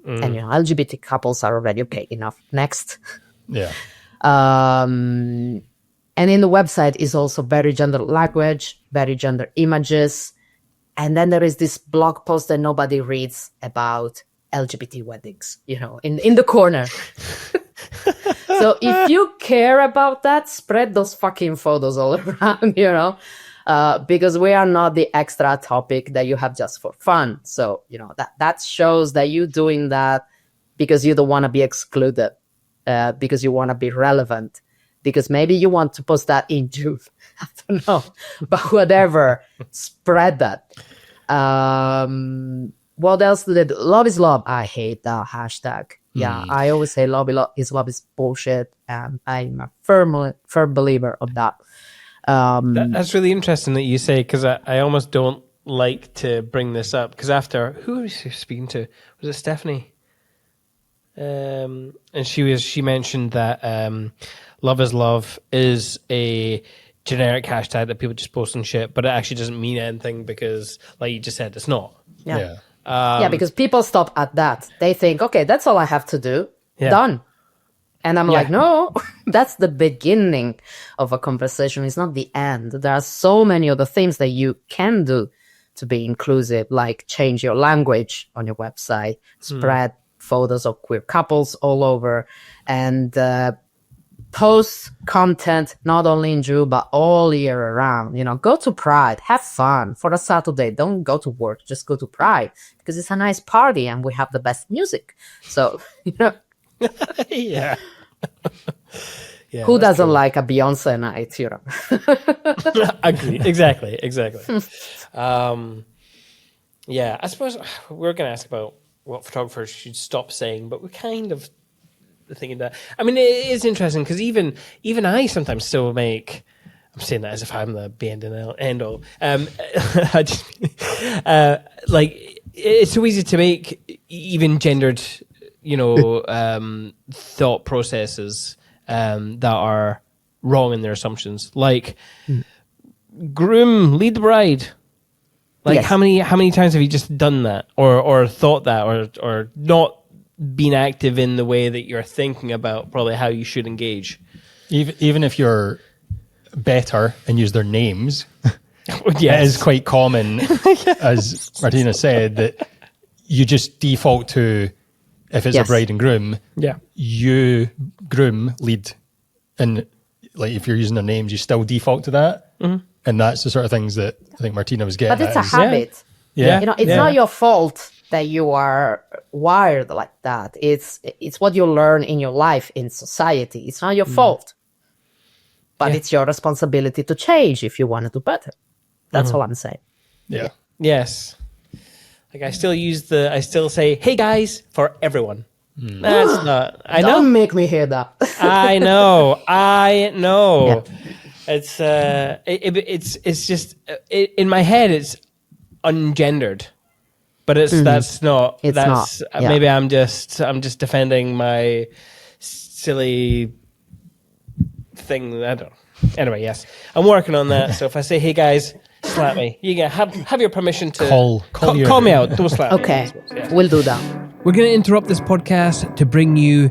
and LGBT couples are already okay enough. Next. Yeah. And in the website is also very gender language, very gender images. And then there is this blog post that nobody reads about LGBT weddings, in the corner. So if you care about that, spread those fucking photos all around, because we are not the extra topic that you have just for fun. So, that shows that you're doing that because you don't want to be excluded. Because you want to be relevant, because maybe you want to post that in June. I don't know, but whatever, spread that. What else do they do? Love is love. I hate that hashtag. Yeah, I always say love is bullshit, and I'm a firm believer of that. That's really interesting that you say, because I almost don't like to bring this up, because after, who was you speaking to? Was it Stephanie? And she mentioned that love is love is a generic hashtag that people just post and shit, but it actually doesn't mean anything because, like you just said, it's not. Because people stop at that. They think, okay, that's all I have to do. Done. And I'm like, no, that's the beginning of a conversation. It's not the end. There are so many other things that you can do to be inclusive, like change your language on your website, spread photos of queer couples all over, and post content not only in June but all year around. Go to Pride, have fun for a Saturday. Don't go to work, just go to Pride because it's a nice party and we have the best music. So yeah. Who doesn't like a Beyonce night? Agree. Exactly. I suppose we're going to ask about what photographers should stop saying, but we're kind of thinking that. I mean, it is interesting because even I sometimes still make I'm saying that as if I'm the be and end all. Like, it's so easy to make even gendered, thought processes that are wrong in their assumptions. Like, groom, lead the bride. Like, Yes. how many times have you just done that, or thought that, or not been active in the way that you're thinking about probably how you should engage? Even if you're better and use their names, Yes. it is quite common, as Martina said, that you just default to, if it's a Yes. bride and groom, Yeah. you groom lead, and like if you're using their names, you still default to that, and that's the sort of things that I think Martina was getting. But it's a at is- habit. Yeah. It's not your fault that you are wired like that. It's what you learn in your life, in society. It's not your fault. But it's your responsibility to change if you want to do better. That's all I'm saying. Yeah. Yes. Like, I still say, hey guys, for everyone. That's not, I know. Don't make me hear that. I know. Yeah. It's just, in my head, it's ungendered, but that's not, It's that's, not, yeah. maybe I'm just defending my silly thing. I don't know. Anyway, yes, I'm working on that. So if I say, hey guys, slap me, you can have your permission to call me out. Don't slap me. Okay, Yeah. we'll do that. We're going to interrupt this podcast to bring you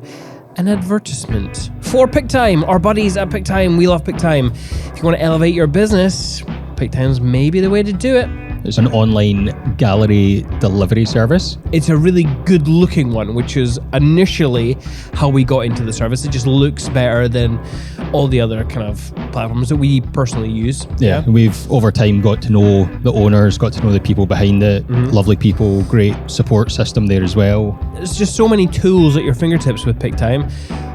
an advertisement for PickTime, our buddies at PickTime. We love PickTime. If you want to elevate your business, PickTime's maybe the way to do it. It's an online gallery delivery service. It's a really good looking one, which is initially how we got into the service. It just looks better than all the other kind of platforms that we personally use. Yeah, we've over time got to know the owners, got to know the people behind it. Lovely people, great support system there as well. There's just so many tools at your fingertips with PickTime,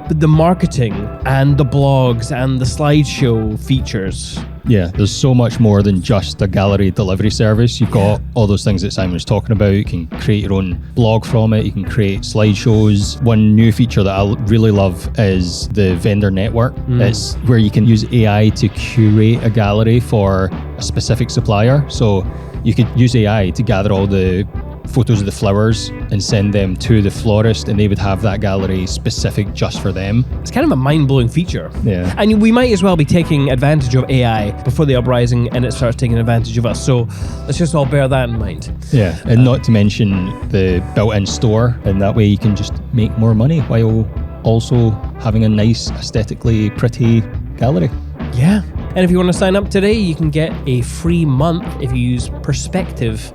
but the marketing and the blogs and the slideshow features. Yeah, there's so much more than just a gallery delivery service. You've got all those things that Simon was talking about. You can create your own blog from it. You can create slideshows. One new feature that I really love is the vendor network. It's where you can use AI to curate a gallery for a specific supplier. So you could use AI to gather all the photos of the flowers and send them to the florist, and they would have that gallery specific just for them. It's kind of a mind-blowing feature. Yeah. And we might as well be taking advantage of AI before the uprising and it starts taking advantage of us. So let's just all bear that in mind. Yeah, and not to mention the built-in store, and that way you can just make more money while also having a nice, aesthetically pretty gallery. Yeah. And if you want to sign up today, you can get a free month if you use Perspective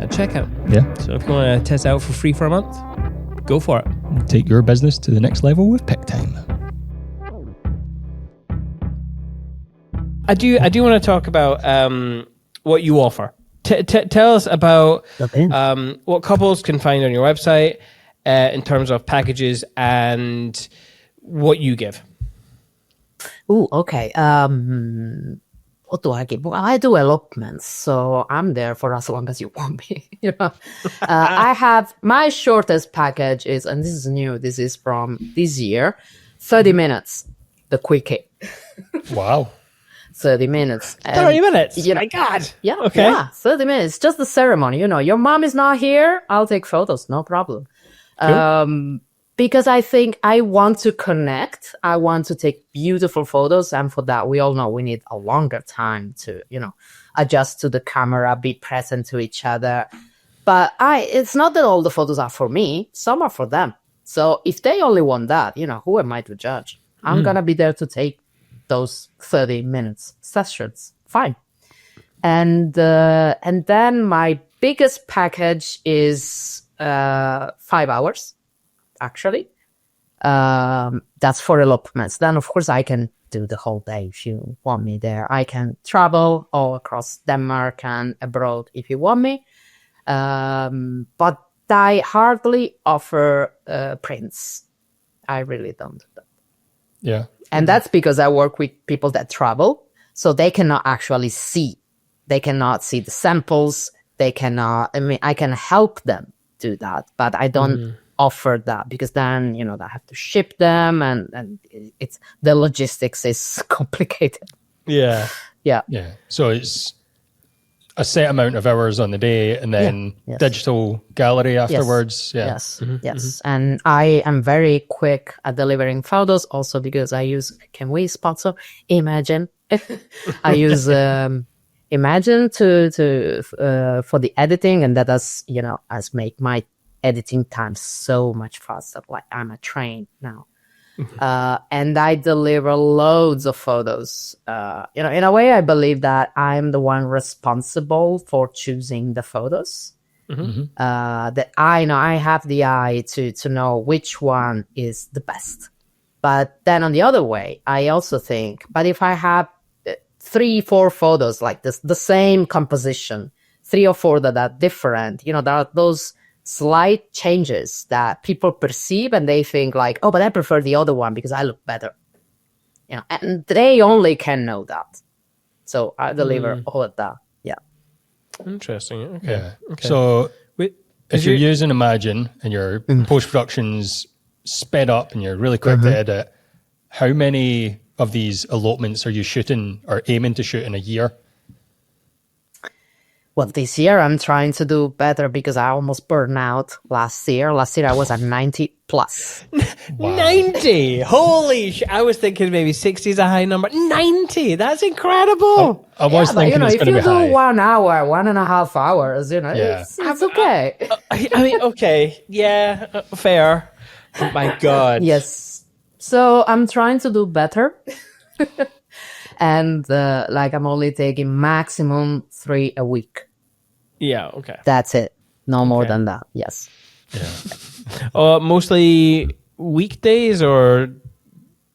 at checkout. Yeah. So if you want to test out for free for a month, go for it. Take your business to the next level with PickTime. I do want to talk about what you offer. Tell us about what couples can find on your website in terms of packages and what you give. Ooh, okay. What do I give? Well, I do elopements, so I'm there for as long as you want me. I have my shortest package is, and this is new. This is from this year, 30 minutes, the quickie. Wow. 30 minutes. 30 minutes? You know, My God. Yeah. Okay. Yeah, 30 minutes. Just the ceremony. Your mom is not here. I'll take photos. No problem. Cool. Because I think I want to connect. I want to take beautiful photos. And for that, we all know we need a longer time to, adjust to the camera, be present to each other. But it's not that all the photos are for me. Some are for them. So if they only want that, who am I to judge? I'm going to be there to take those 30 minutes sessions. Fine. And then my biggest package is 5 hours. Actually, that's for elopements. Then, of course, I can do the whole day if you want me there. I can travel all across Denmark and abroad if you want me. But I hardly offer prints. I really don't do that. Yeah. And that's because I work with people that travel, so they cannot actually see. They cannot see the samples. They cannot, I can help them do that, but I don't offer that because then, I have to ship them and it's the logistics is complicated. Yeah. Yeah. Yeah. So it's a set amount of hours on the day and then Yes. digital gallery afterwards. Yeah. Yes. Yes. And I am very quick at delivering photos also because I use, can we sponsor Imagen? I use Imagen for the editing, and that has make my editing time so much faster. Like I'm a train now. And I deliver loads of photos. In a way, I believe that I'm the one responsible for choosing the photos. That I know I have the eye to know which one is the best. But then on the other way, I also think, but if I have 3-4 photos like this, the same composition, 3 or 4 that are different, there are those slight changes that people perceive and they think like, oh, but I prefer the other one because I look better. And they only can know that. So I deliver all of that. Yeah. Interesting. Okay. Yeah. Okay. So Wait, if you're using Imagen and your post-production's sped up and you're really quick to edit, how many of these elopements are you shooting or aiming to shoot in a year? Well, this year I'm trying to do better because I almost burned out last year. Last year I was at 90 plus. 90. Holy I was thinking maybe 60 is a high number. 90. That's incredible. I was thinking it's if going to you be high. do 1 hour, 1.5 hours, it's okay. I mean, okay. Yeah, fair. Oh my God. Yes. So I'm trying to do better. And I'm only taking maximum 3 a week. Yeah, okay. That's it. No more than that. Yes. Mostly weekdays or...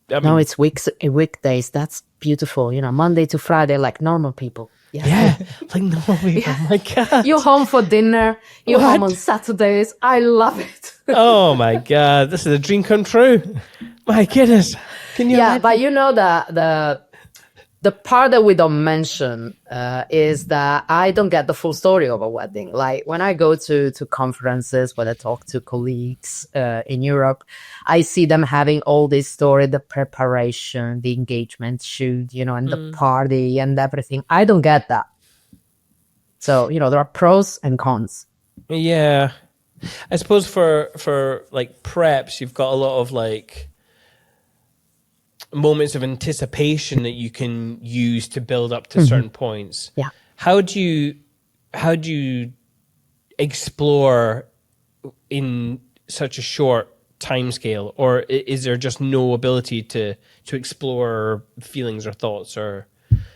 No, it's weekdays. That's beautiful. Monday to Friday, like normal people. Yeah, like normal people. Oh my God. You're home for dinner. You're home on Saturdays. I love it. Oh my God. This is a dream come true. My goodness. Can you imagine? But the part that we don't mention is that I don't get the full story of a wedding. Like when I go to conferences, when I talk to colleagues in Europe, I see them having all this story, the preparation, the engagement shoot, and the party and everything. I don't get that. So, there are pros and cons. Yeah. I suppose for like preps, you've got a lot of like moments of anticipation that you can use to build up to certain points. Yeah. How do you explore in such a short time scale, or is there just no ability to explore feelings or thoughts or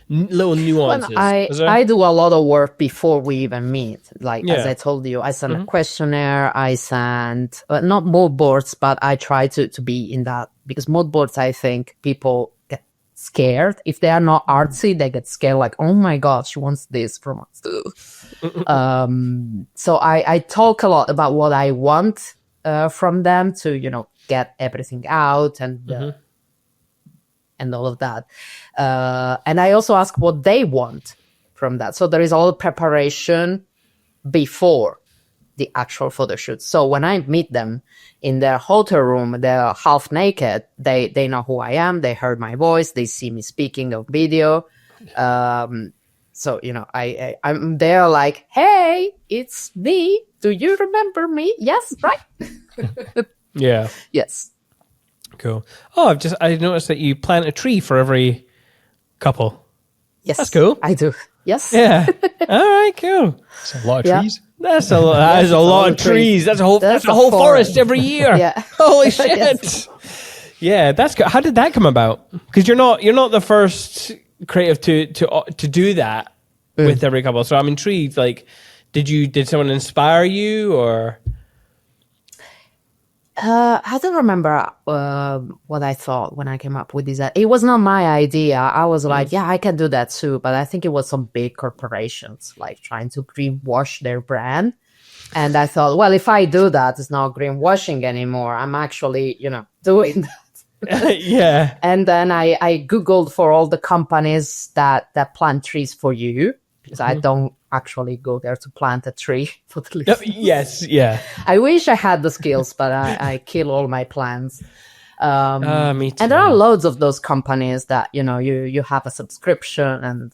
little nuances? I do a lot of work before we even meet. As I told you, I send a questionnaire, I send not mood boards, but I try to be in that, because mood boards, I think people get scared. If they are not artsy, they get scared like, oh my God, she wants this from us too. So I talk a lot about what I want from them to, get everything out and all of that. And I also ask what they want from that. So there is all the preparation before the actual photo shoot. So when I meet them in their hotel room, they're half naked. They know who I am. They heard my voice. They see me speaking of video. So, I'm there like, hey, it's me. Do you remember me? Yes, right? Yeah. Yes. Cool. Oh, I noticed that you plant a tree for every couple. Yes. That's cool. I do. Yes. Yeah. All right, cool. It's a lot of trees. That's a lot. That is a lot of trees. That's a whole forest every year. Yeah. Holy shit. Yes. Yeah, that's good. How did that come about? Because you're not the first creative to do that with every couple. So I'm intrigued. Like, did someone inspire you or? I don't remember what I thought when I came up with this. It was not my idea. I was like, yeah, I can do that too. But I think it was some big corporations like trying to greenwash their brand. And I thought, well, if I do that, it's not greenwashing anymore. I'm actually, doing that. Yeah. And then I Googled for all the companies that plant trees for you, because I don't actually go there to plant a tree for the list. Yes, yeah. I wish I had the skills, but I kill all my plants. Me too. And there are loads of those companies that, you have a subscription and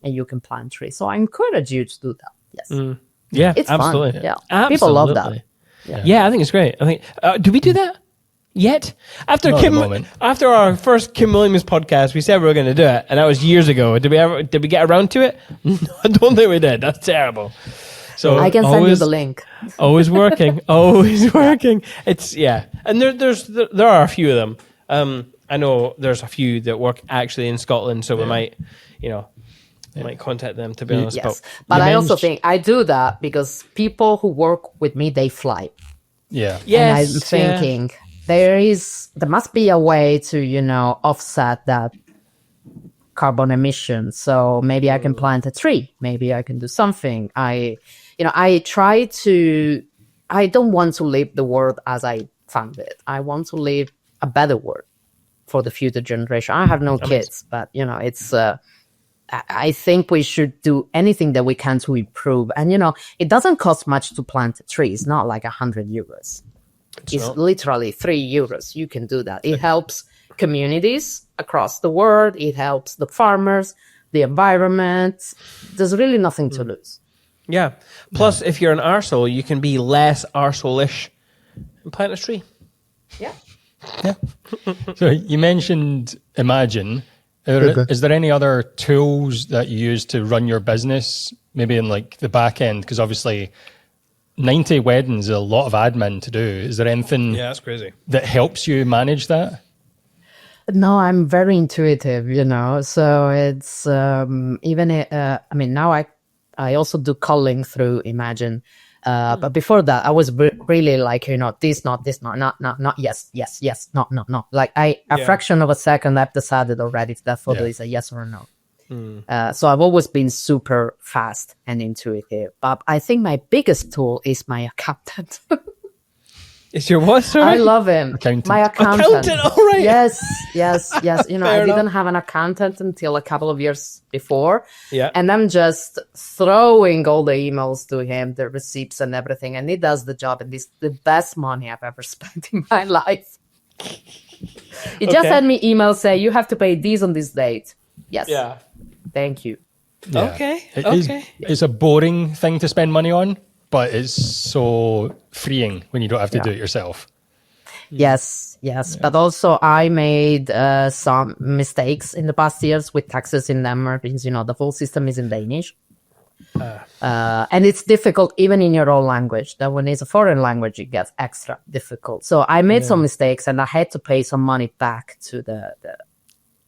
you can plant trees. So I encourage you to do that. Yes. Yeah, It's absolutely. fun. Yeah. People love that. Absolutely. Yeah, I think it's great. I think. Do we do that yet? After Not at the moment. after our first Kim Williams podcast, we said we were going to do it, and that was years ago. Did we get around to it? No, I don't think we did. That's terrible. So I can send you the link. Always working. Always working. It's and there are a few of them. I know there's a few that work actually in Scotland, so we might, might contact them, to be honest. Yes, but I also think I do that because people who work with me, they fly. Yeah. And I'm thinking there must be a way to, offset that carbon emission. So maybe I can plant a tree. Maybe I can do something. I don't want to leave the world as I found it. I want to leave a better world for the future generation. I have no kids, but it's, I think we should do anything that we can to improve. And, it doesn't cost much to plant a tree. It's not like 100 euros. It's literally 3 euros. You can do that. It helps communities across the world. It helps the farmers, the environment. There's really nothing to lose. Yeah. Plus, if you're an arsehole, you can be less arsehole-ish and plant a tree. Yeah. Yeah. So you mentioned Imagen. Is there any other tools that you use to run your business, maybe in like the back end? Because obviously 90 weddings is a lot of admin to do. Is there anything that's crazy. that helps you manage that? No, I'm very intuitive, so it's now I also do calling through Imagen. But before that, I was really like, this, not, yes, not. Like a fraction of a second, I've decided already if that photo is a yes or a no. So I've always been super fast and intuitive. But I think my biggest tool is my accountant. Is your what, sorry? I love him. Accountant. My accountant. All right. Yes. I didn't have an accountant until a couple of years before. Yeah. And I'm just throwing all the emails to him, the receipts and everything. And he does the job. And this is the best money I've ever spent in my life. He just sent me emails saying, you have to pay these on this date. Yes. Yeah. Thank you. Yeah. Okay. It's a boring thing to spend money on, but it's so freeing when you don't have to do it yourself. Yes. But also I made some mistakes in the past years with taxes in Denmark because, the whole system is in Danish. And it's difficult even in your own language. That when it's a foreign language, it gets extra difficult. So I made some mistakes and I had to pay some money back to the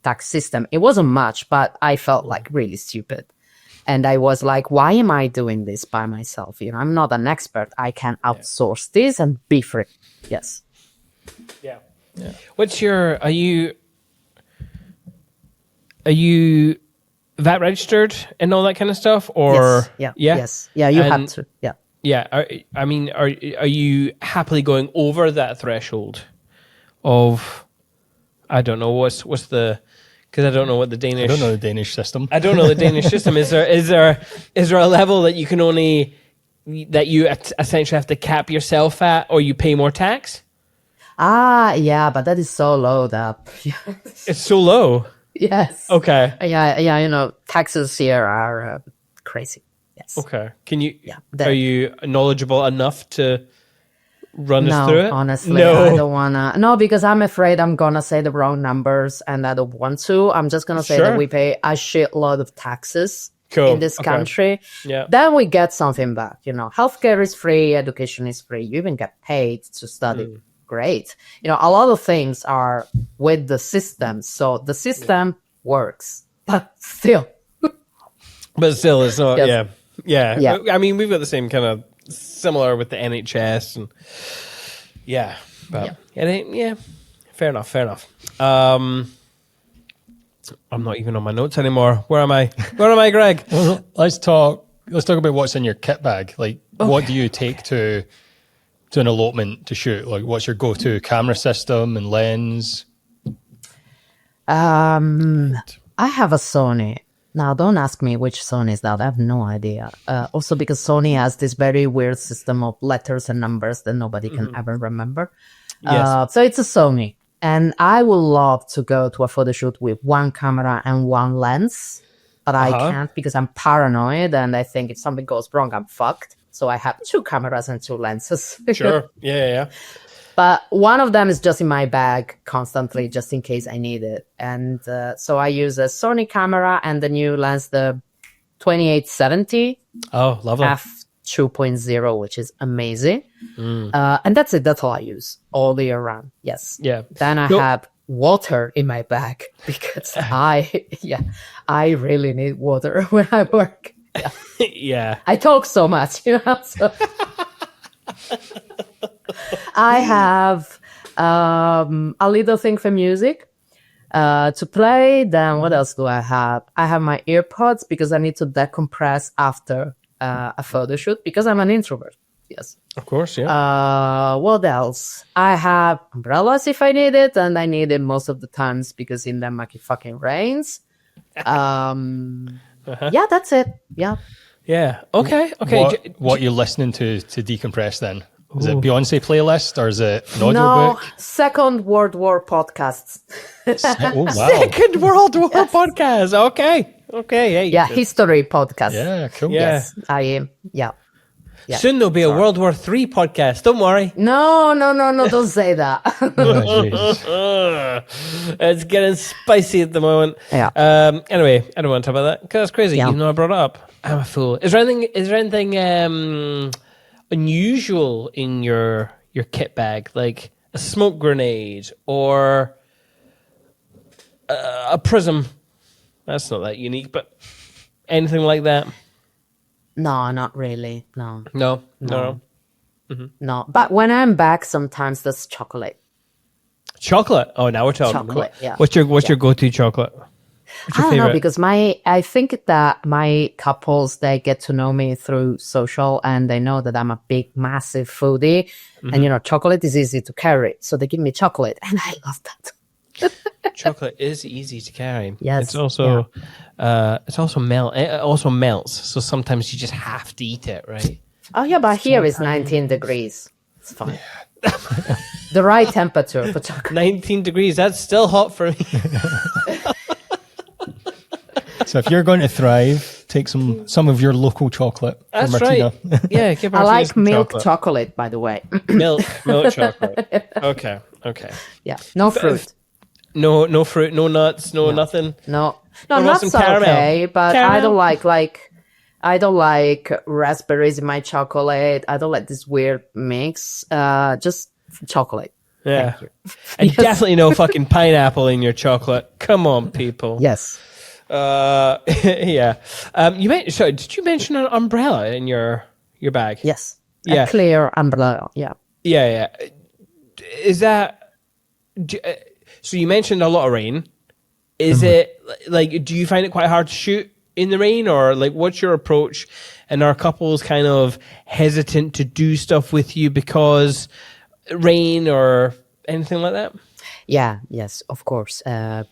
tax system. It wasn't much, but I felt like really stupid. And I was like, why am I doing this by myself? I'm not an expert. I can outsource this and be free. Yes. Yeah. What's your, are you VAT registered and all that kind of stuff? Or yes. Yeah, you have to. Yeah. Yeah. Are you happily going over that threshold of, I don't know, what's the, because I don't know what the Danish. I don't know the Danish system. I don't know the Danish system. Is there a level that you can only, that you essentially have to cap yourself at, or you pay more tax? Yeah, but that is so low that It's so low. Yes. Okay. Yeah. Taxes here are crazy. Yes. Okay. Can you? Yeah. Are you knowledgeable enough to run us through it? Honestly, I don't wanna. No, because I'm afraid I'm gonna say the wrong numbers, and I don't want to. I'm just gonna say that we pay a shitload of taxes in this country. Yeah. Then we get something back. Healthcare is free, education is free. You even get paid to study. Great. A lot of things are with the system, so the system works, but still. It's not. Yes. Yeah. I mean, we've got the same kind of similar with the NHS and fair enough. I'm not even on my notes anymore. Where am I, Greg? Well, let's talk about what's in your kit bag. Like, what do you take to an elopement to shoot? Like, what's your go-to camera system and lens? I have a Sony. Now, don't ask me which Sony is that. I have no idea. Also, because Sony has this very weird system of letters and numbers that nobody can ever remember. Yes. So it's a Sony. And I would love to go to a photo shoot with one camera and one lens, but I can't because I'm paranoid and I think if something goes wrong, I'm fucked. So I have 2 cameras and 2 lenses. Sure. Yeah. But one of them is just in my bag constantly, just in case I need it. And so I use a Sony camera and the new lens, the 2870 Oh, lovely. f2.0, which is amazing. And that's it. That's all I use all the year round. Yes. Yeah. Then I have water in my bag because I really need water when I work. Yeah. Yeah. I talk so much, so I have a little thing for music to play. Then what else do I have? I have my earpods because I need to decompress after a photo shoot because I'm an introvert. Yes. Of course, yeah. What else? I have umbrellas if I need it, and I need it most of the times because in Denmark it fucking rains. Yeah, that's it. Yeah. Yeah. Okay. What you're listening to decompress then? Is it Beyonce playlist or is it an No, audiobook? Second World War podcasts. Oh, wow. Second World War podcast. Okay. Hey. Yeah, history podcast. Yeah, cool. Yeah. Yes, I am. Yeah. Yeah. Soon there'll be a World War III podcast. Don't worry. No, don't say that. Oh, It's getting spicy at the moment. Yeah. Anyway, I don't want to talk about that because that's crazy. Yeah. Even though I brought it up, I'm a fool. Is there anything unusual in your kit bag, like a smoke grenade or a prism? That's not that unique, but anything like that? No, not really. No. No. No. But when I'm back, sometimes there's chocolate. Chocolate. Oh, now we're talking. Chocolate, yeah. What's your go-to chocolate? What's I your don't know favorite? because I think that my couples, they get to know me through social and they know that I'm a big, massive foodie. And, chocolate is easy to carry. So they give me chocolate and I love that. Chocolate is easy to carry. Yes, It's also it also melts. So sometimes you just have to eat it, right? Oh, yeah, but here it's 19 degrees. It's fine. The right temperature for chocolate. 19 degrees. That's still hot for me. So if you're going to thrive, take some of your local chocolate. That's from Martina. right. Yeah, give I Martina like some milk chocolate, by the way. milk chocolate. Okay. Yeah, no fruit. No fruit, no nuts, no nothing. No, What about nuts some are caramel? okay, but Caramel? I don't like raspberries in my chocolate. I don't like this weird mix. Just chocolate. Yeah. And definitely no fucking pineapple in your chocolate. Come on, people. Yes. Yeah. Did you mention an umbrella in your bag? Yes. Yeah. A clear umbrella. Yeah. Yeah. Is that... so you mentioned a lot of rain. Is it, like, do you find it quite hard to shoot in the rain? Or, like, what's your approach? And are couples kind of hesitant to do stuff with you because rain or anything like that? Yeah, yes, of course. I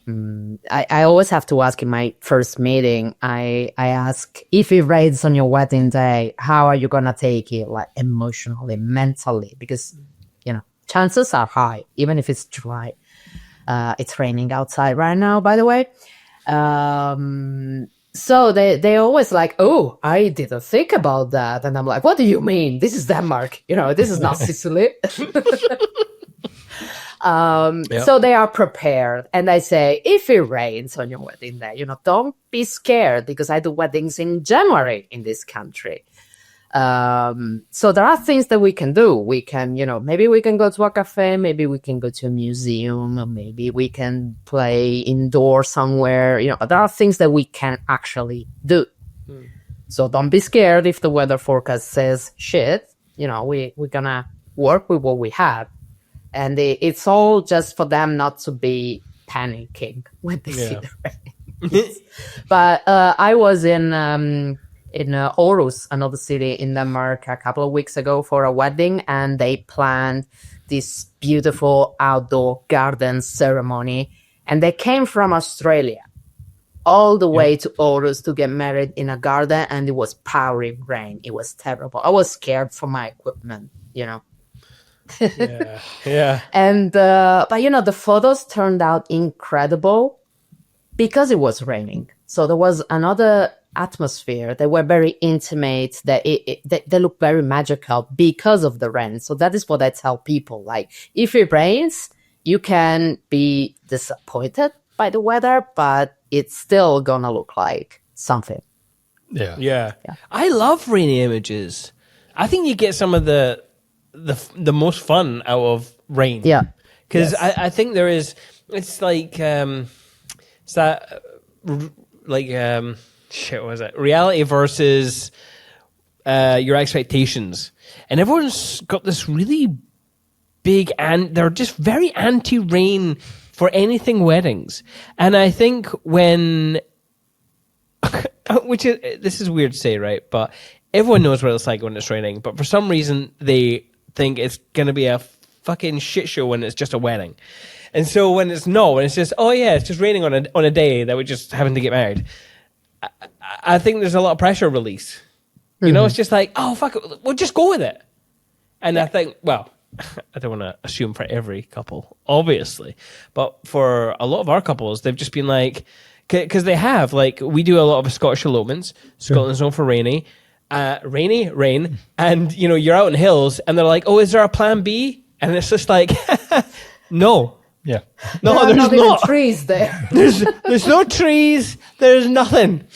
always have to ask in my first meeting, I ask, if it rains on your wedding day, how are you going to take it, like emotionally, mentally? Because, chances are high, even if it's July. It's raining outside right now, by the way. So they always like, oh, I didn't think about that. And I'm like, what do you mean? This is Denmark. This is not Sicily. So they are prepared. And I say, if it rains on your wedding day, don't be scared because I do weddings in January in this country. So there are things that we can do. We can, maybe we can go to a cafe, maybe we can go to a museum, or maybe we can play indoor somewhere. There are things that we can actually do. So don't be scared if the weather forecast says shit. We're gonna work with what we have. And it's all just for them not to be panicking when they see the rain. But I was in Aarhus, another city in Denmark, a couple of weeks ago for a wedding, and they planned this beautiful outdoor garden ceremony. And they came from Australia all the way to Aarhus to get married in a garden, and it was pouring rain. It was terrible. I was scared for my equipment, Yeah. And but you know, the photos turned out incredible because it was raining. So there was another atmosphere. They were very intimate. They look very magical because of the rain. So that is what I tell people. Like, if it rains, you can be disappointed by the weather, but it's still gonna look like something. Yeah. I love rainy images. I think you get some of the most fun out of rain. Yeah. Because I think there is, it's like, it's that, like, shit, what was it? Reality versus your expectations. And everyone's got this really big, and they're just very anti-rain for anything weddings. And I think when, which is, this is weird to say, right? But everyone knows what it's like when it's raining. But for some reason, they think it's going to be a fucking shit show when it's just a wedding. And so when it's just, oh yeah, it's just raining on a day that we just happen to get married. I think there's a lot of pressure release. You know, it's just like, oh fuck it, we'll just go with it. And I think, well, I don't want to assume for every couple, obviously, but for a lot of our couples, they've just been like, because they have, like, we do a lot of Scottish elopements. Scotland's known for rain, and you know, you're out in hills, and they're like, oh, is there a plan B? And it's just like, no. Yeah. No, There are there's not even not. trees there. There's no trees. There's nothing.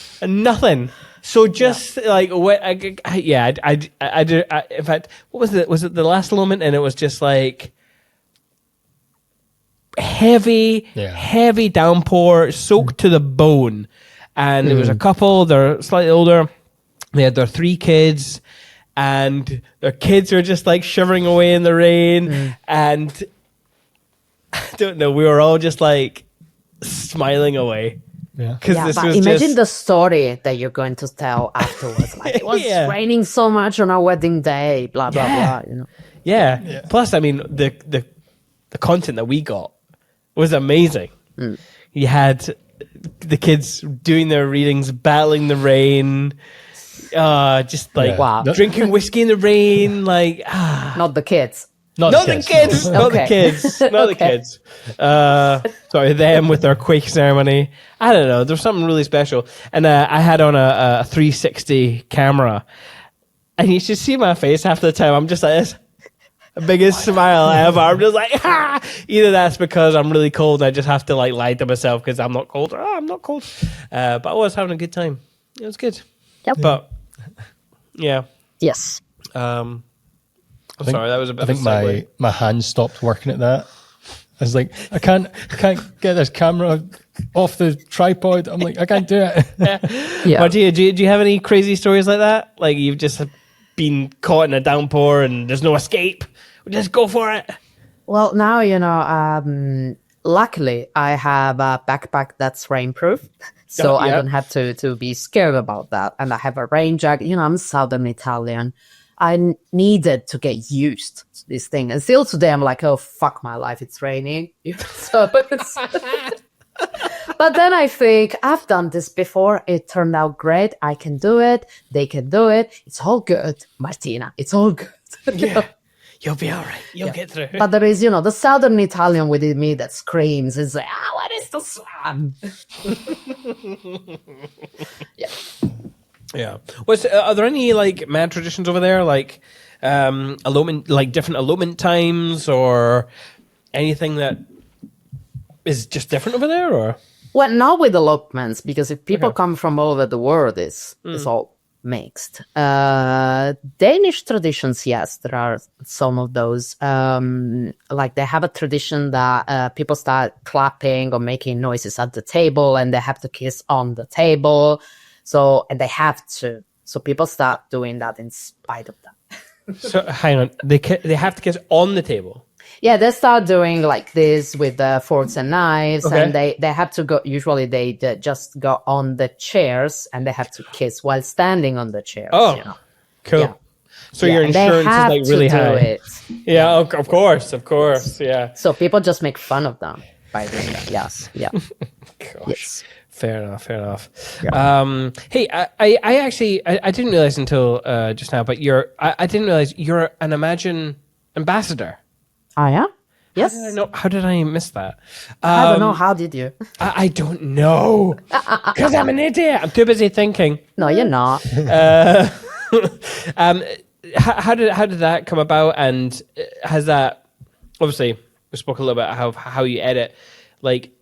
So just like, in fact, what was it? Was it the last elopement? And it was just like heavy downpour, soaked to the bone. And there was a couple, they're slightly older. They had their 3 kids, and their kids were just like shivering away in the rain. And I don't know, we were all just like smiling away. Yeah. Yeah, This but was imagine just, the story that you're going to tell afterwards. Like, it was Yeah. raining so much on our wedding day, blah, blah, Yeah. blah, you know. yeah. Plus, I mean, the content that we got was amazing. You had the kids doing their readings, battling the rain, just like Yeah. Wow. drinking whiskey in the rain, like Not the kids. not the kids, not the Okay. kids, not the kids. Sorry, them with their quake ceremony. I don't know. There's something really special, and I had on a 360 camera, and you should see my face half the time. I'm just like this. The biggest smile ever. I'm just like, ha! Either that's because I'm really cold and I just have to like lie to myself because I'm not cold, or I'm not cold. But I was having a good time. It was good. Yep. But yeah. Yes. I'm sorry, that was a bit I think of a segue. my hands stopped working at that. I was like, I can't get this camera off the tripod. I'm like, I can't do it. Yeah. Martina, do you have any crazy stories like that? Like you've just been caught in a downpour and there's no escape? Just go for it. Well, now, you know, luckily I have a backpack that's rainproof. So I don't have to be scared about that. And I have a rain jacket. You know, I'm Southern Italian. I needed to get used to this thing. And still today, I'm like, oh, fuck my life. It's raining. So but then I think I've done this before. It turned out great. I can do it. They can do it. It's all good, Martina. It's all good. Yeah. You'll be all right. You'll get through. But there is, you know, the Southern Italian within me that screams and says, what is the sun? Yeah. Yeah. Are there any like mad traditions over there, like elopement, like different elopement times, or anything that is just different over there, or? Well, not with elopements, because if people come from all over the world, it's all mixed. Danish traditions, yes, there are some of those. Like they have a tradition that people start clapping or making noises at the table, and they have to kiss on the table. So, and they have to. So people start doing that in spite of that. So hang on, they have to kiss on the table. Yeah, they start doing like this with forks and knives, and they have to go. Usually, they just go on the chairs, and they have to kiss while standing on the chairs. Oh, you know? cool. Yeah. So your and they insurance is have like to really do high. it. Yeah, of course, yeah. So people just make fun of them by doing that. Yes, yeah, Gosh. yes. Fair enough. Yeah. Hey, I actually didn't realize until just now, but I didn't realize you're an Imagen ambassador. I am. Yes. How did I miss that? I don't know. How did you? I don't know. Because I'm an idiot. I'm too busy thinking. No, you're not. How did that come about? And has that, obviously, we spoke a little bit about how you edit. Like,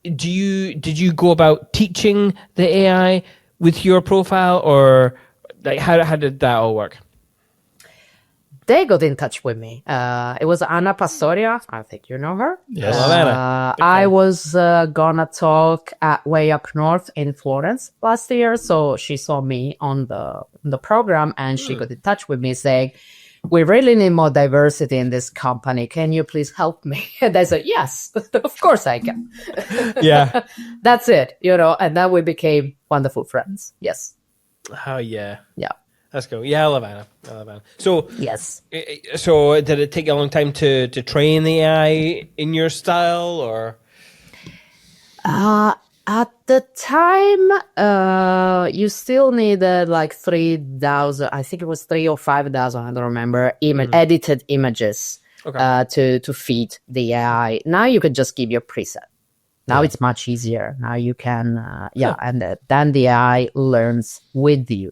did you go about teaching the AI with your profile, or like how did that all work? They got in touch with me. It was Anna Pastoria. I think you know her. Yes. Love Anna. I was gonna talk at Way Up North in Florence last year, so she saw me on the program, and she got in touch with me saying, "We really need more diversity in this company. Can you please help me?" And I said, "Yes, of course I can." Yeah. That's it, and then we became wonderful friends. Yes. Oh, yeah. Yeah. That's cool. Yeah, I love Anna. So, Yes. so did it take a long time to train the AI in your style, or? At the time, you still needed like 3,000, I think it was 3 or 5,000, I don't remember, edited images to feed the AI. Now you could just give your preset. Now it's much easier. Now you can, and then the AI learns with you,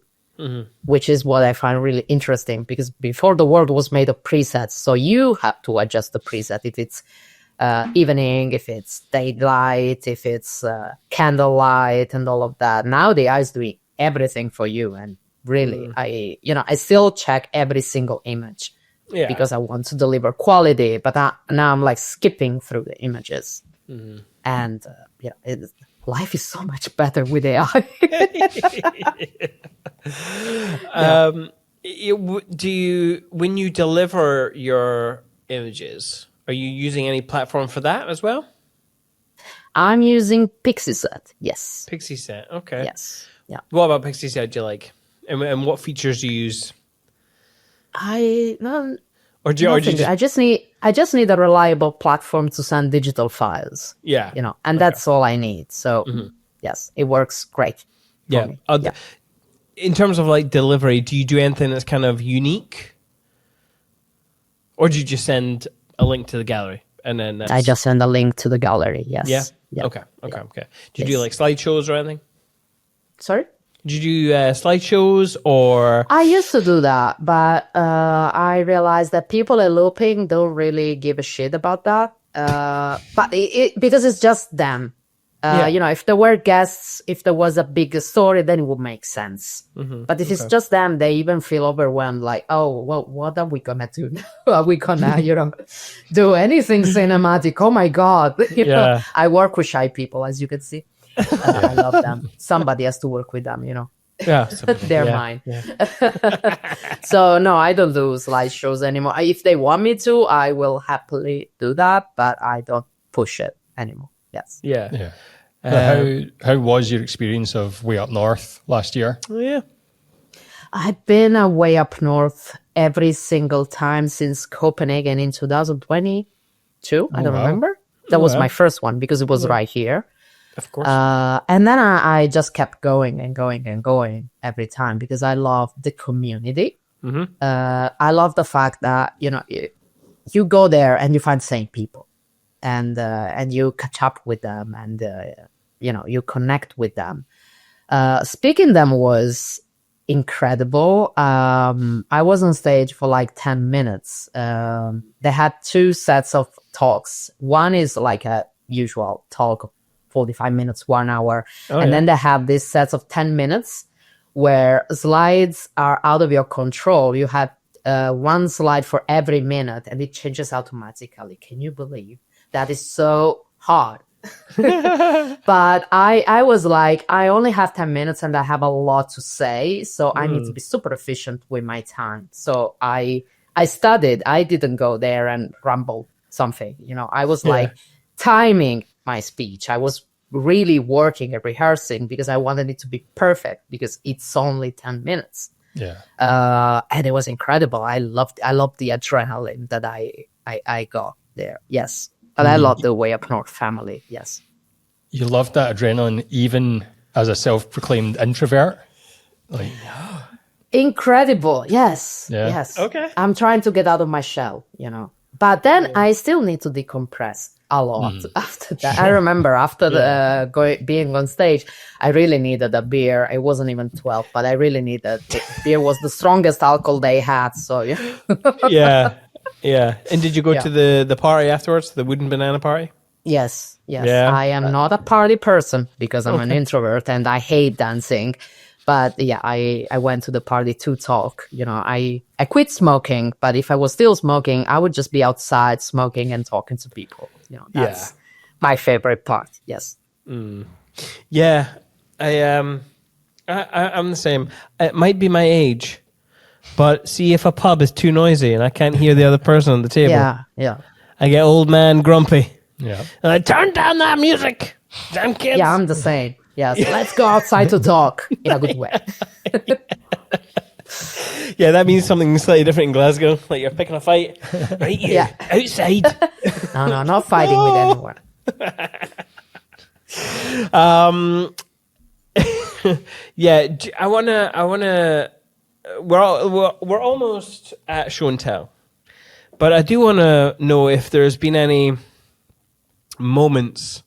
which is what I find really interesting, because before the world was made of presets, so you have to adjust the preset if it's evening, if it's daylight, if it's candlelight and all of that. Now the AI is doing everything for you. And really, I still check every single image because I want to deliver quality, but now I'm like skipping through the images. And life is so much better with AI. When you deliver your images, are you using any platform for that as well? I'm using Pixieset. Yes. Pixieset. Okay. Yes. Yeah. What about Pixieset do you like? And what features do you use? Or do you just... I just need a reliable platform to send digital files. Yeah. And that's all I need. So yes, it works great. Yeah. In terms of like delivery, do you do anything that's kind of unique? Or do you just send a link to the gallery and then I just send a link to the gallery? Yes. Yeah. Okay. Do you do like slideshows or anything? Sorry? Did you do slideshows or? I used to do that, but I realized that people at Looping don't really give a shit about that. But because it's just them. If there were guests, if there was a big story, then it would make sense. But if it's just them, they even feel overwhelmed. Like, oh, well, what are we gonna do now? Are we gonna, do anything cinematic? Oh my God! I work with shy people, as you can see. I love them. Somebody has to work with them, Yeah, they're mine. Yeah. So no, I don't do slideshows anymore. If they want me to, I will happily do that, but I don't push it anymore. Yes. Yeah. How was your experience of Way Up North last year? Yeah. I've been way up north every single time since Copenhagen in 2022. I don't remember. That was my first one because it was right here. Of course. And then I just kept going and going and going every time because I love the community. I love the fact that, you go there and you find the same people and you catch up with them and, you connect with them. Speaking them was incredible. I was on stage for like 10 minutes. They had 2 sets of talks. One is like a usual talk, 45 minutes, 1 hour. Then they have these sets of 10 minutes where slides are out of your control. You have 1 slide for every minute and it changes automatically. Can you believe that is so hard? But I was like, I only have 10 minutes and I have a lot to say. So I need to be super efficient with my time. So I studied. I didn't go there and ramble something. I was like timing my speech. I was really working and rehearsing because I wanted it to be perfect because it's only 10 minutes. And it was incredible. I loved the adrenaline that I got there. Yes. But I love the Way Up North family. Yes. You loved that adrenaline even as a self-proclaimed introvert? Incredible. Yes. Yeah. Yes. Okay. I'm trying to get out of my shell, But then I still need to decompress a lot after that. I remember after being on stage, I really needed a beer. I wasn't even 12, but I really needed it. Beer was the strongest alcohol they had. So, Yeah. Yeah. And did you go to the party afterwards, the wooden banana party? Yes. Yeah. I am not a party person because I'm an introvert and I hate dancing. But yeah, I went to the party to talk. I quit smoking, but if I was still smoking, I would just be outside smoking and talking to people. That's my favorite part. Yes. Yeah. I'm the same. It might be my age, but see if a pub is too noisy and I can't hear the other person on the table. Yeah. I get old man grumpy. Yeah. And I turn down that music. Damn kids. Yeah, I'm the same. Yes, let's go outside to talk in a good way. Yeah, that means something slightly different in Glasgow. Like you're picking a fight. Right, outside. No, not fighting with anyone. Yeah, I wanna. We're almost at show and tell, but I do want to know if there's been any moments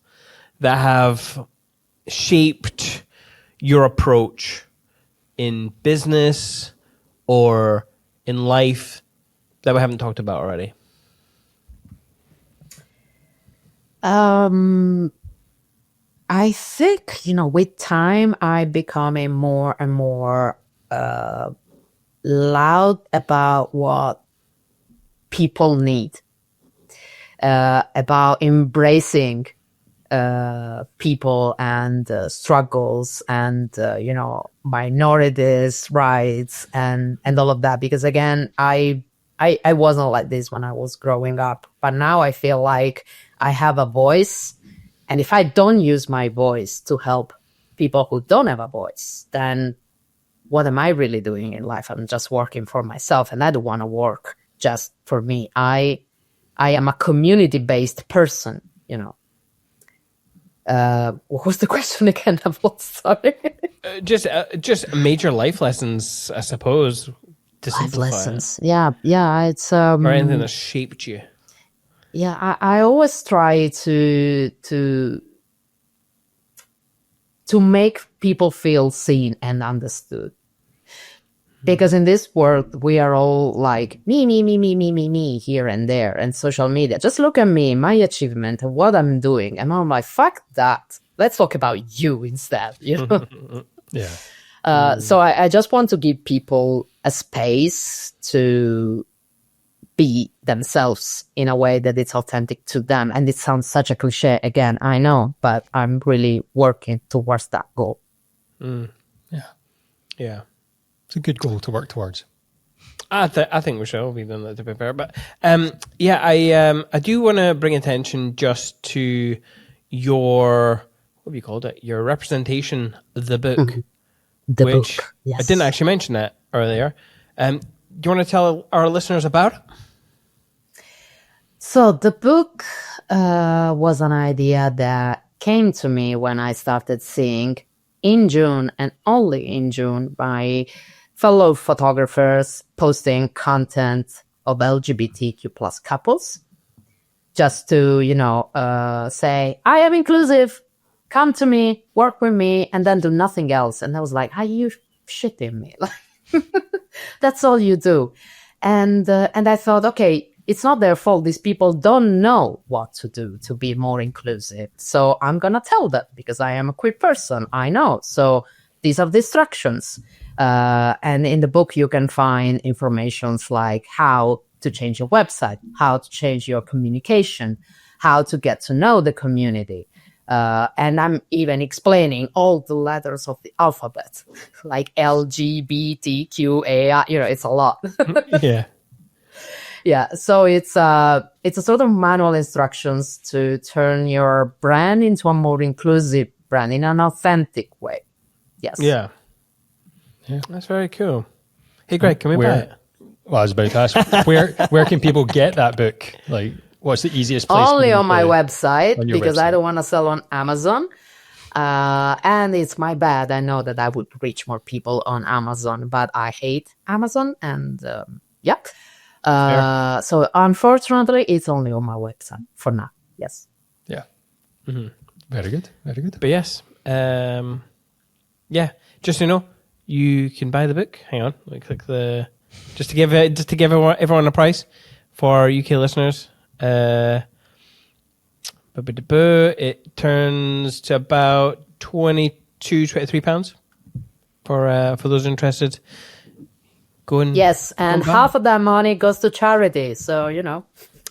that have shaped your approach in business or in life that we haven't talked about already. I think, with time, I become a more and more loud about what people need, about embracing people and struggles and, minorities' rights and all of that. Because again, I wasn't like this when I was growing up, but now I feel like I have a voice. And if I don't use my voice to help people who don't have a voice, then what am I really doing in life? I'm just working for myself, and I don't want to work just for me. I am a community-based person, What was the question again? I'm sorry. Just major life lessons, I suppose. To Life simplify lessons. Yeah. It's or anything that shaped you. Yeah, I always try to make people feel seen and understood. Because in this world, we are all like me here and there, and social media. Just look at me, my achievement, and what I'm doing. And I'm like, fuck that. Let's talk about you instead, Yeah. So I just want to give people a space to be themselves in a way that it's authentic to them. And it sounds such a cliche again, I know, but I'm really working towards that goal. Yeah. It's a good goal to work towards. I think we shall be done that, to be fair. But I do want to bring attention just to your, what have you called it? Your representation, the book. The which book, yes. I didn't actually mention that earlier. Do you want to tell our listeners about it? So the book was an idea that came to me when I started seeing in June and only in June my fellow photographers posting content of LGBTQ plus couples just to, say, I am inclusive, come to me, work with me, and then do nothing else. And I was like, are you shitting me? That's all you do. And I thought, okay, it's not their fault. These people don't know what to do to be more inclusive. So I'm going to tell them because I am a queer person. I know. So these are the instructions. And in the book, you can find informations like how to change your website, how to change your communication, how to get to know the community. And I'm even explaining all the letters of the alphabet, like L, G, B, T, Q, A, I, it's a lot. Yeah. Yeah, so it's a sort of manual instructions to turn your brand into a more inclusive brand in an authentic way. Yes. Yeah. That's very cool. Hey, Greg, can we buy it? Well, I was about to ask, where can people get that book? Like, what's the easiest place? Only on my website on your because website. I don't want to sell on Amazon. And it's my bad. I know that I would reach more people on Amazon, but I hate Amazon. And so unfortunately, it's only on my website for now. Yes. Yeah. Very good. Very good. But yes, just so you know, you can buy the book. Hang on, let me click the just to give everyone a price for UK listeners. It turns to about £23 for those interested. Yes, and half of that money goes to charity. So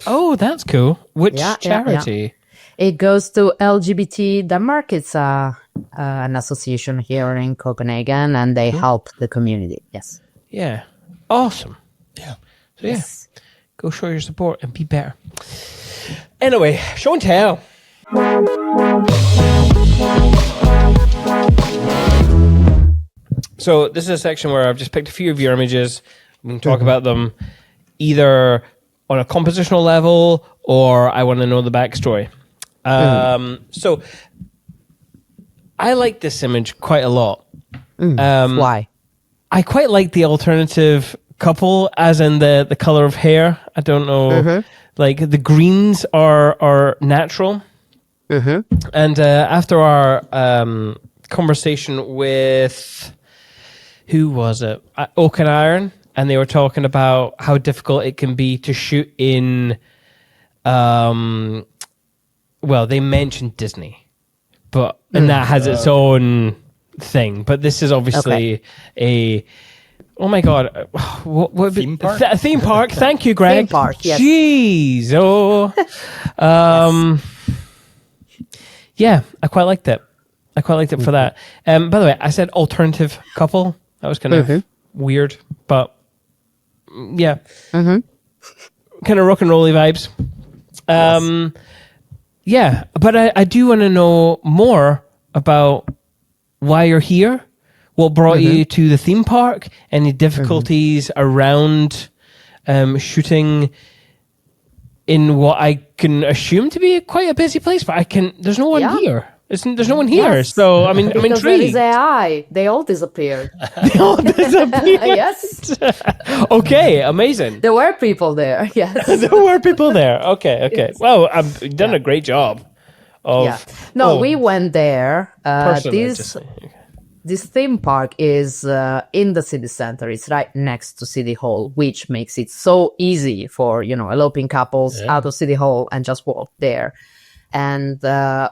Oh, that's cool. Which charity? Yeah. It goes to LGBT Denmark. It's an association here in Copenhagen, and they help the community. Yes. Yeah. Awesome. Yeah. So go show your support and be better. Anyway, show and tell. So this is a section where I've just picked a few of your images. We can talk about them either on a compositional level or I want to know the backstory. So I like this image quite a lot. Why? I quite like the alternative couple, as in the color of hair. I don't know, like the greens are natural. And after our conversation with, who was it? Oak and Iron, and they were talking about how difficult it can be to shoot in. Well, they mentioned Disney, and that has its own thing. But this is obviously a. Oh my God! What theme park? A theme park. Thank you, Greg. Theme park. Yes. Jeez. Oh. Yeah, I quite liked it. I quite liked it for that. By the way, I said alternative couple. That was kind of weird, but yeah, kind of rock and rolly vibes. Yeah, but I do want to know more about why you're here. What brought you to the theme park? Any difficulties around shooting in what I can assume to be quite a busy place, but there's no one here. There's no one here, so I'm because intrigued. there is AI. They all disappeared. They all disappeared. Yes. Okay, amazing. There were people there. Yes. There were people there. Okay. Yes. Well, I've done a great job. We went there. Personally, This theme park is in the city center. It's right next to City Hall, which makes it so easy for, eloping couples out of City Hall and just walk there. And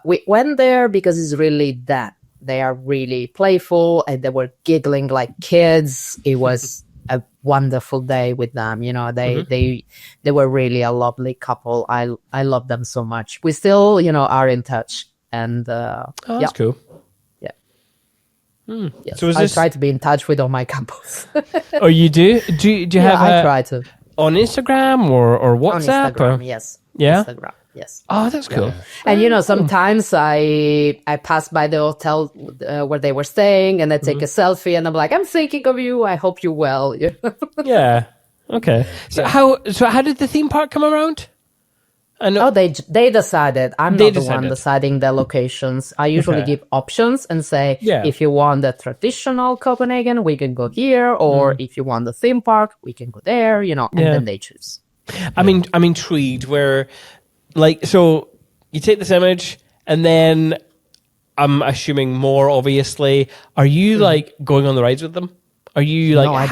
we went there because it's really that. They are really playful and they were giggling like kids. It was a wonderful day with them. They were really a lovely couple. I love them so much. We still, are in touch. And that's cool. Yes, so I try to be in touch with all my couples. Oh, you do? Do you have? I try to on Instagram or WhatsApp. On Instagram, yes. Yeah. Instagram, yes. Oh, that's cool. Yeah. And sometimes I pass by the hotel where they were staying, and I take a selfie, and I'm like, I'm thinking of you. I hope you're well. Yeah. Okay. So how did the theme park come around? They decided. I'm not the one deciding the locations. I usually give options and say, if you want the traditional Copenhagen, we can go here, or if you want the theme park, we can go there. And then they choose. I'm intrigued. Where, so you take this image, and then I'm assuming more obviously. Are you going on the rides with them? Are you No, I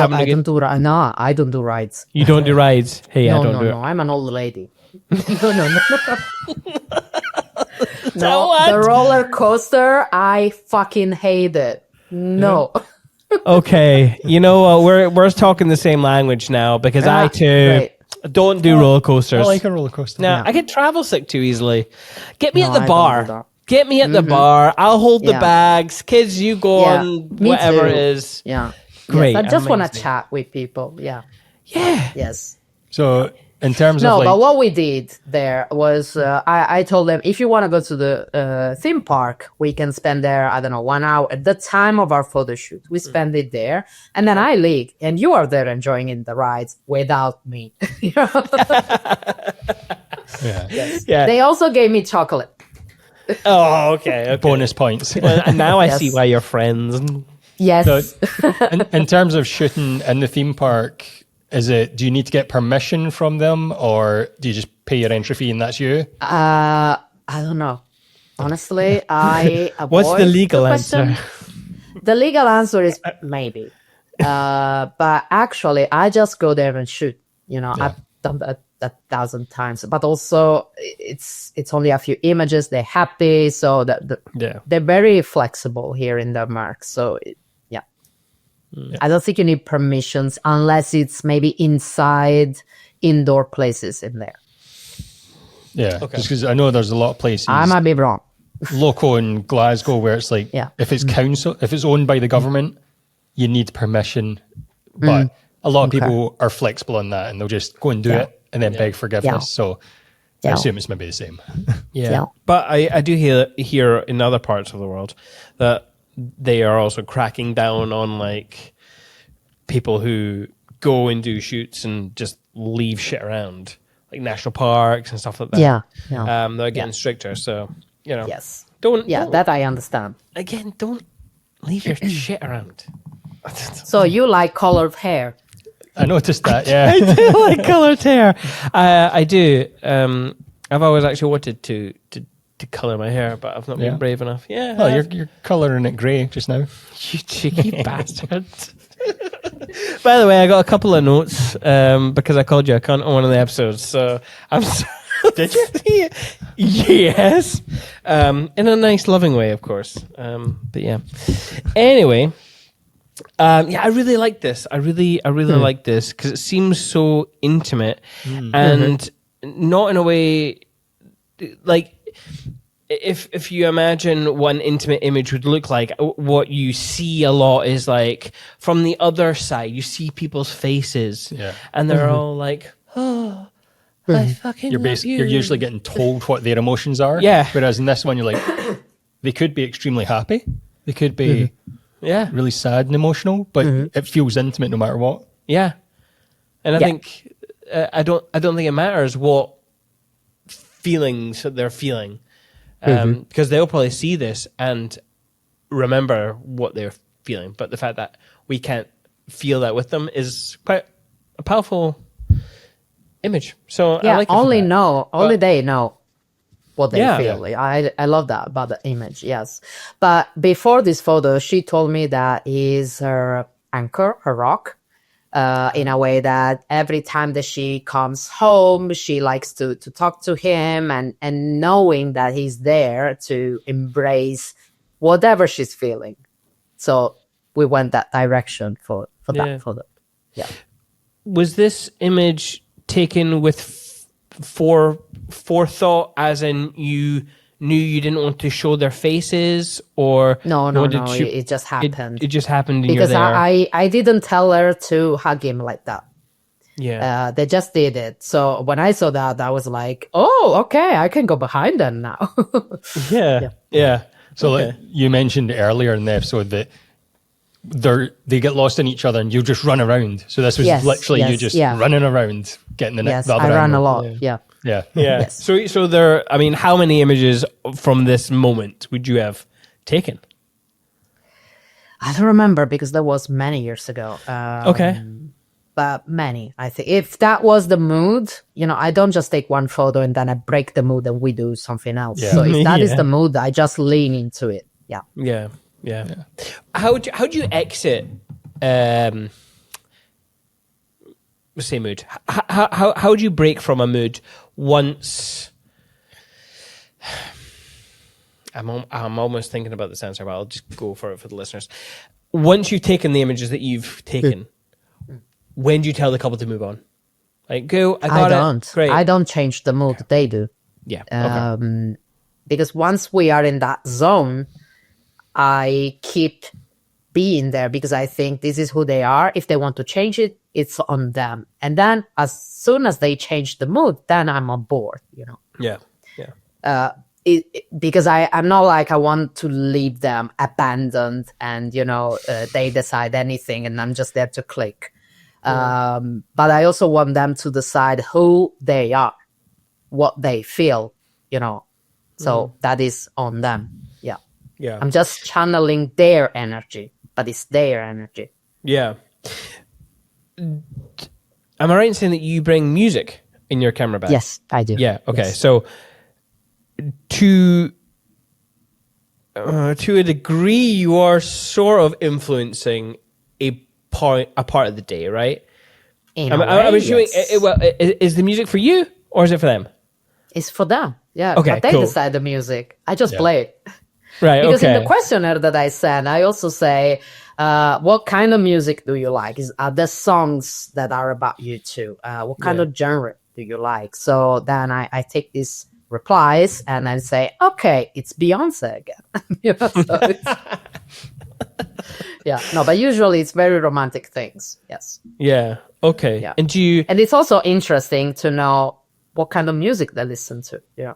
don't do rides. You don't do rides. Hey, I don't do it. No, I'm an old lady. No. The roller coaster, I fucking hate it. No. Okay, you know what? We're talking the same language now because I too don't do roller coasters. I like a roller coaster. No, I get travel sick too easily. Get me at the bar. Get me at the bar. I'll hold the bags. Kids, you go on whatever it is. Yeah. Great. Yes, I just want to chat with people. Yeah. Yeah. Yes. So in terms of but what we did there was I told them, if you want to go to the theme park, we can spend there, I don't know, 1 hour at the time of our photo shoot. We spend it there, and then I leave, and you are there enjoying in the rides without me. Yes. Yeah. They also gave me chocolate. Oh, okay. bonus points. Well, and now I Yes. see why you're friends. Yes. So, in terms of shooting in the theme park, do you need to get permission from them, or do you just pay your entry fee and that's you? I don't know. Honestly, I avoid What's the legal question. answer? The legal answer is maybe. But actually, I just go there and shoot. I've done that 1,000 times. But also, it's only a few images. They're happy, so they're very flexible here in Denmark. So yeah, I don't think you need permissions unless it's maybe inside indoor places in there. Yeah, just because I know there's a lot of places. I might be wrong. Local in Glasgow where it's like, if it's if it's owned by the government, you need permission. But a lot of people are flexible on that, and they'll just go and do it and then beg forgiveness. So I assume it's maybe the same. Yeah. But I do hear in other parts of the world that they are also cracking down on like people who go and do shoots and just leave shit around, like national parks and stuff like that. Yeah. They're getting stricter. So, Yes. don't That I understand. again, don't leave your shit around. So you like colored hair? I noticed that, yeah. I do like colored hair. I do. I've always actually wanted to color my hair, but I've not been brave enough. Yeah. Well, you're colouring it grey just now. You cheeky bastard. By the way, I got a couple of notes because I called you a cunt on one of the episodes. So I'm sorry. Did you? Yes. In a nice, loving way, of course. But yeah. Anyway. I really like this. I really like this because it seems so intimate and not in a way like if you imagine what an intimate image would look like, what you see a lot is like from the other side, you see people's faces and they're all like, oh, I fucking love you. You're usually getting told what their emotions are. Yeah. Whereas in this one, you're like, they could be extremely happy. They could be really sad and emotional, but it feels intimate no matter what. Yeah. And I think, I don't think it matters what feelings they're feeling. Because they'll probably see this and remember what they're feeling. But the fact that we can't feel that with them is quite a powerful image. So I like only they know what they feel. I love that about the image, yes. But before this photo, she told me that is her anchor, her rock. In a way that every time that she comes home, she likes to talk to him and knowing that he's there to embrace whatever she's feeling. So we went that direction for that photo. Yeah. Was this image taken with forethought, as in you knew you didn't want to show their faces, or no, it just happened. It just happened because I didn't tell her to hug him like that. Yeah, they just did it. So when I saw that, I was like, oh, okay, I can go behind them now. yeah. So like you mentioned earlier in the episode that they get lost in each other and you just run around. So this was literally you just running around getting the other I run angle. a lot. Yeah. Yes. So there. I mean, how many images from this moment would you have taken? I don't remember because that was many years ago. Okay. But many, I think. If that was the mood, I don't just take one photo and then I break the mood and we do something else. Yeah. So if that is the mood, I just lean into it. Yeah. Yeah. How'd you exit? Say mood. How do you break from a mood once? I'm almost thinking about this answer, but I'll just go for it for the listeners. Once you've taken the images that you've taken, when do you tell the couple to move on? Like, go. I don't. Great. I don't change the mood. They do. Yeah. Because once we are in that zone, I keep being there because I think this is who they are. If they want to change it, it's on them. And then as soon as they change the mood, then I'm on board, Yeah. Because I'm not like I want to leave them abandoned and, they decide anything and I'm just there to click. But I also want them to decide who they are, what they feel, So that is on them. Yeah. Yeah. I'm just channeling their energy, but it's their energy. Yeah. Am I right in saying that you bring music in your camera bag? Yes, I do. Yeah. Okay. Yes. So to a degree, you are sort of influencing a part of the day, right? I'm assuming. Yes. Is the music for you or is it for them? It's for them. Yeah. Okay, But they cool. decide the music. I just play it. Right. Because okay. in the questionnaire that I send, I also say, what kind of music do you like? Are there songs that are about you too? What kind of genre do you like? So then I take these replies and I say, okay, it's Beyonce again. So yeah, no, but usually it's very romantic things. Yes. Yeah. Okay. Yeah. And do you? And it's also interesting to know what kind of music they listen to. Yeah.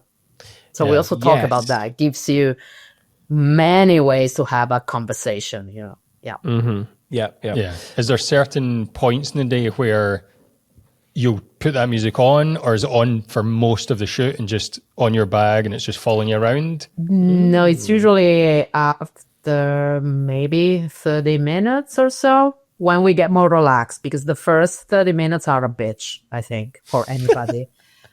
So we also talk about that. It gives you many ways to have a conversation, Yeah. Mm-hmm. Yeah. Yeah. Is there certain points in the day where you'll put that music on, or is it on for most of the shoot and just on your bag and it's just following you around? No, it's usually after maybe 30 minutes or so when we get more relaxed, because the first 30 minutes are a bitch, I think, for anybody.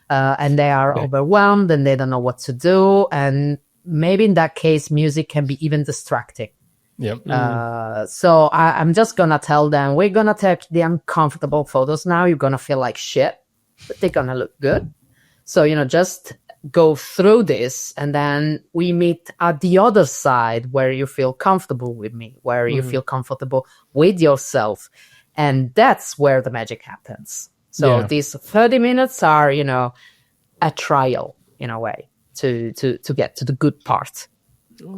And they are overwhelmed and they don't know what to do. And maybe in that case, music can be even distracting. Yep. So I'm just going to tell them, we're going to take the uncomfortable photos now. You're going to feel like shit, but they're going to look good. So, just go through this and then we meet at the other side where you feel comfortable with me, where you feel comfortable with yourself. And that's where the magic happens. So these 30 minutes are, a trial in a way to get to the good part.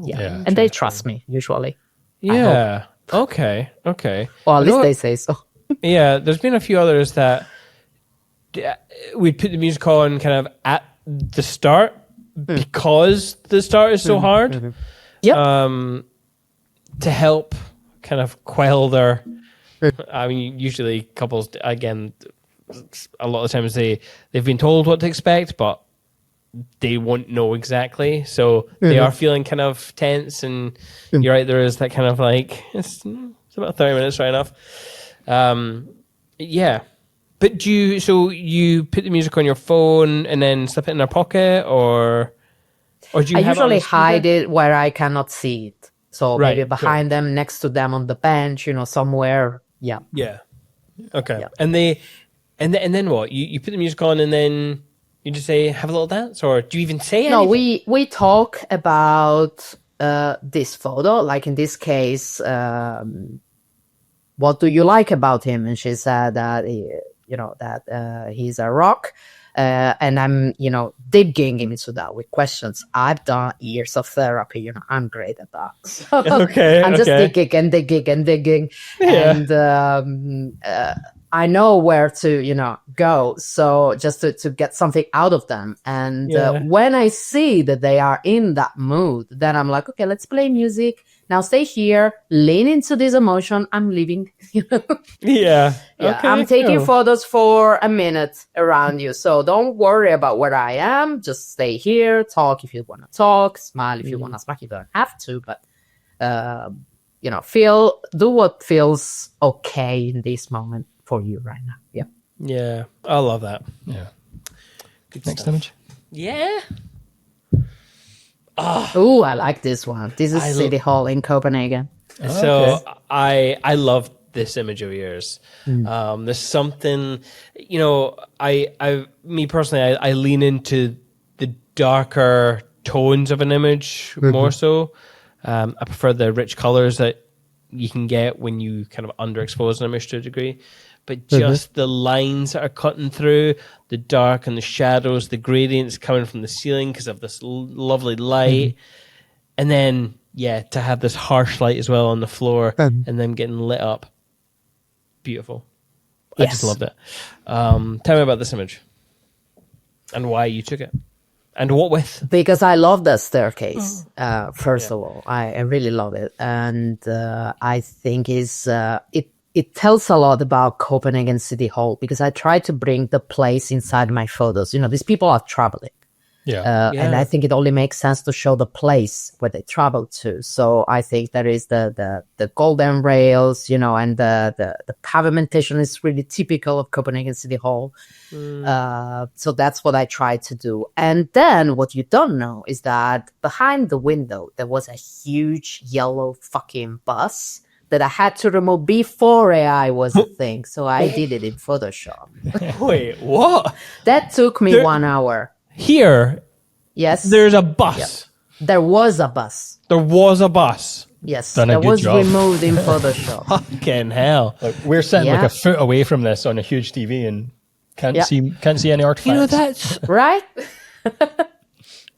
Yeah. And they trust me usually. Yeah. Okay. Okay. Or at least they say so. Yeah. There's been a few others that we'd put the music on kind of at the start because the start is so hard. Yep. To help kind of quell their. I mean, usually couples, again, a lot of times they've been told what to expect, but they won't know exactly. So they are feeling kind of tense, and you're right, there is that kind of like, it's about 30 minutes, right enough. Yeah. But do you put the music on your phone and then slip it in their pocket, or do you I have usually it on hide it where I cannot see it. So Right, maybe behind them, next to them on the bench, somewhere. Yeah. Yeah. Okay. Yeah. And then what? You put the music on and then you just say, have a little dance, or do you even say No, anything? we talk about this photo. Like in this case, what do you like about him? And she said that he's a rock. And I'm, digging into that with questions. I've done years of therapy. I'm great at that. So I'm just digging and digging and digging. Yeah. And I know where to, go. So just to get something out of them. And when I see that they are in that mood, then I'm like, okay, let's play music. Now stay here, lean into this emotion. I'm leaving. Yeah. Yeah, Okay, I'm taking cool. photos for a minute around you. So don't worry about where I am. Just stay here, talk if you want to talk, smile if you want to smile. You don't have to, but, do what feels okay in this moment for you right now. Yeah. Yeah. I love that. Yeah. Good Next stuff. image. Yeah. Oh, I like this one. This is City Hall in Copenhagen. So I love this image of yours. There's something, me personally, I lean into the darker tones of an image more so. I prefer the rich colors that you can get when you kind of underexpose an image to a degree. But just the lines that are cutting through, the dark and the shadows, the gradients coming from the ceiling because of this lovely light. And then, to have this harsh light as well on the floor and them getting lit up. Beautiful. I just loved it. Tell me about this image and why you took it and what with. Because I love the staircase. First of all, I really love it. And I think it tells a lot about Copenhagen City Hall, because I try to bring the place inside my photos. These people are traveling. And I think it only makes sense to show the place where they travel to. So I think there is the golden rails, and the pavimentation is really typical of Copenhagen City Hall. So that's what I tried to do. And then what you don't know is that behind the window, there was a huge yellow fucking bus that I had to remove before AI was a thing. So I did it in Photoshop. Wait, what? That took me 1 hour. Here, Yes. there's a bus. There was a bus. There was a bus. Yes. Done a That good was job. removed in Photoshop. Fucking hell. Like, we're sitting like Yeah. a foot away from this on a huge TV and can't Yeah. see any artifacts. That's Right?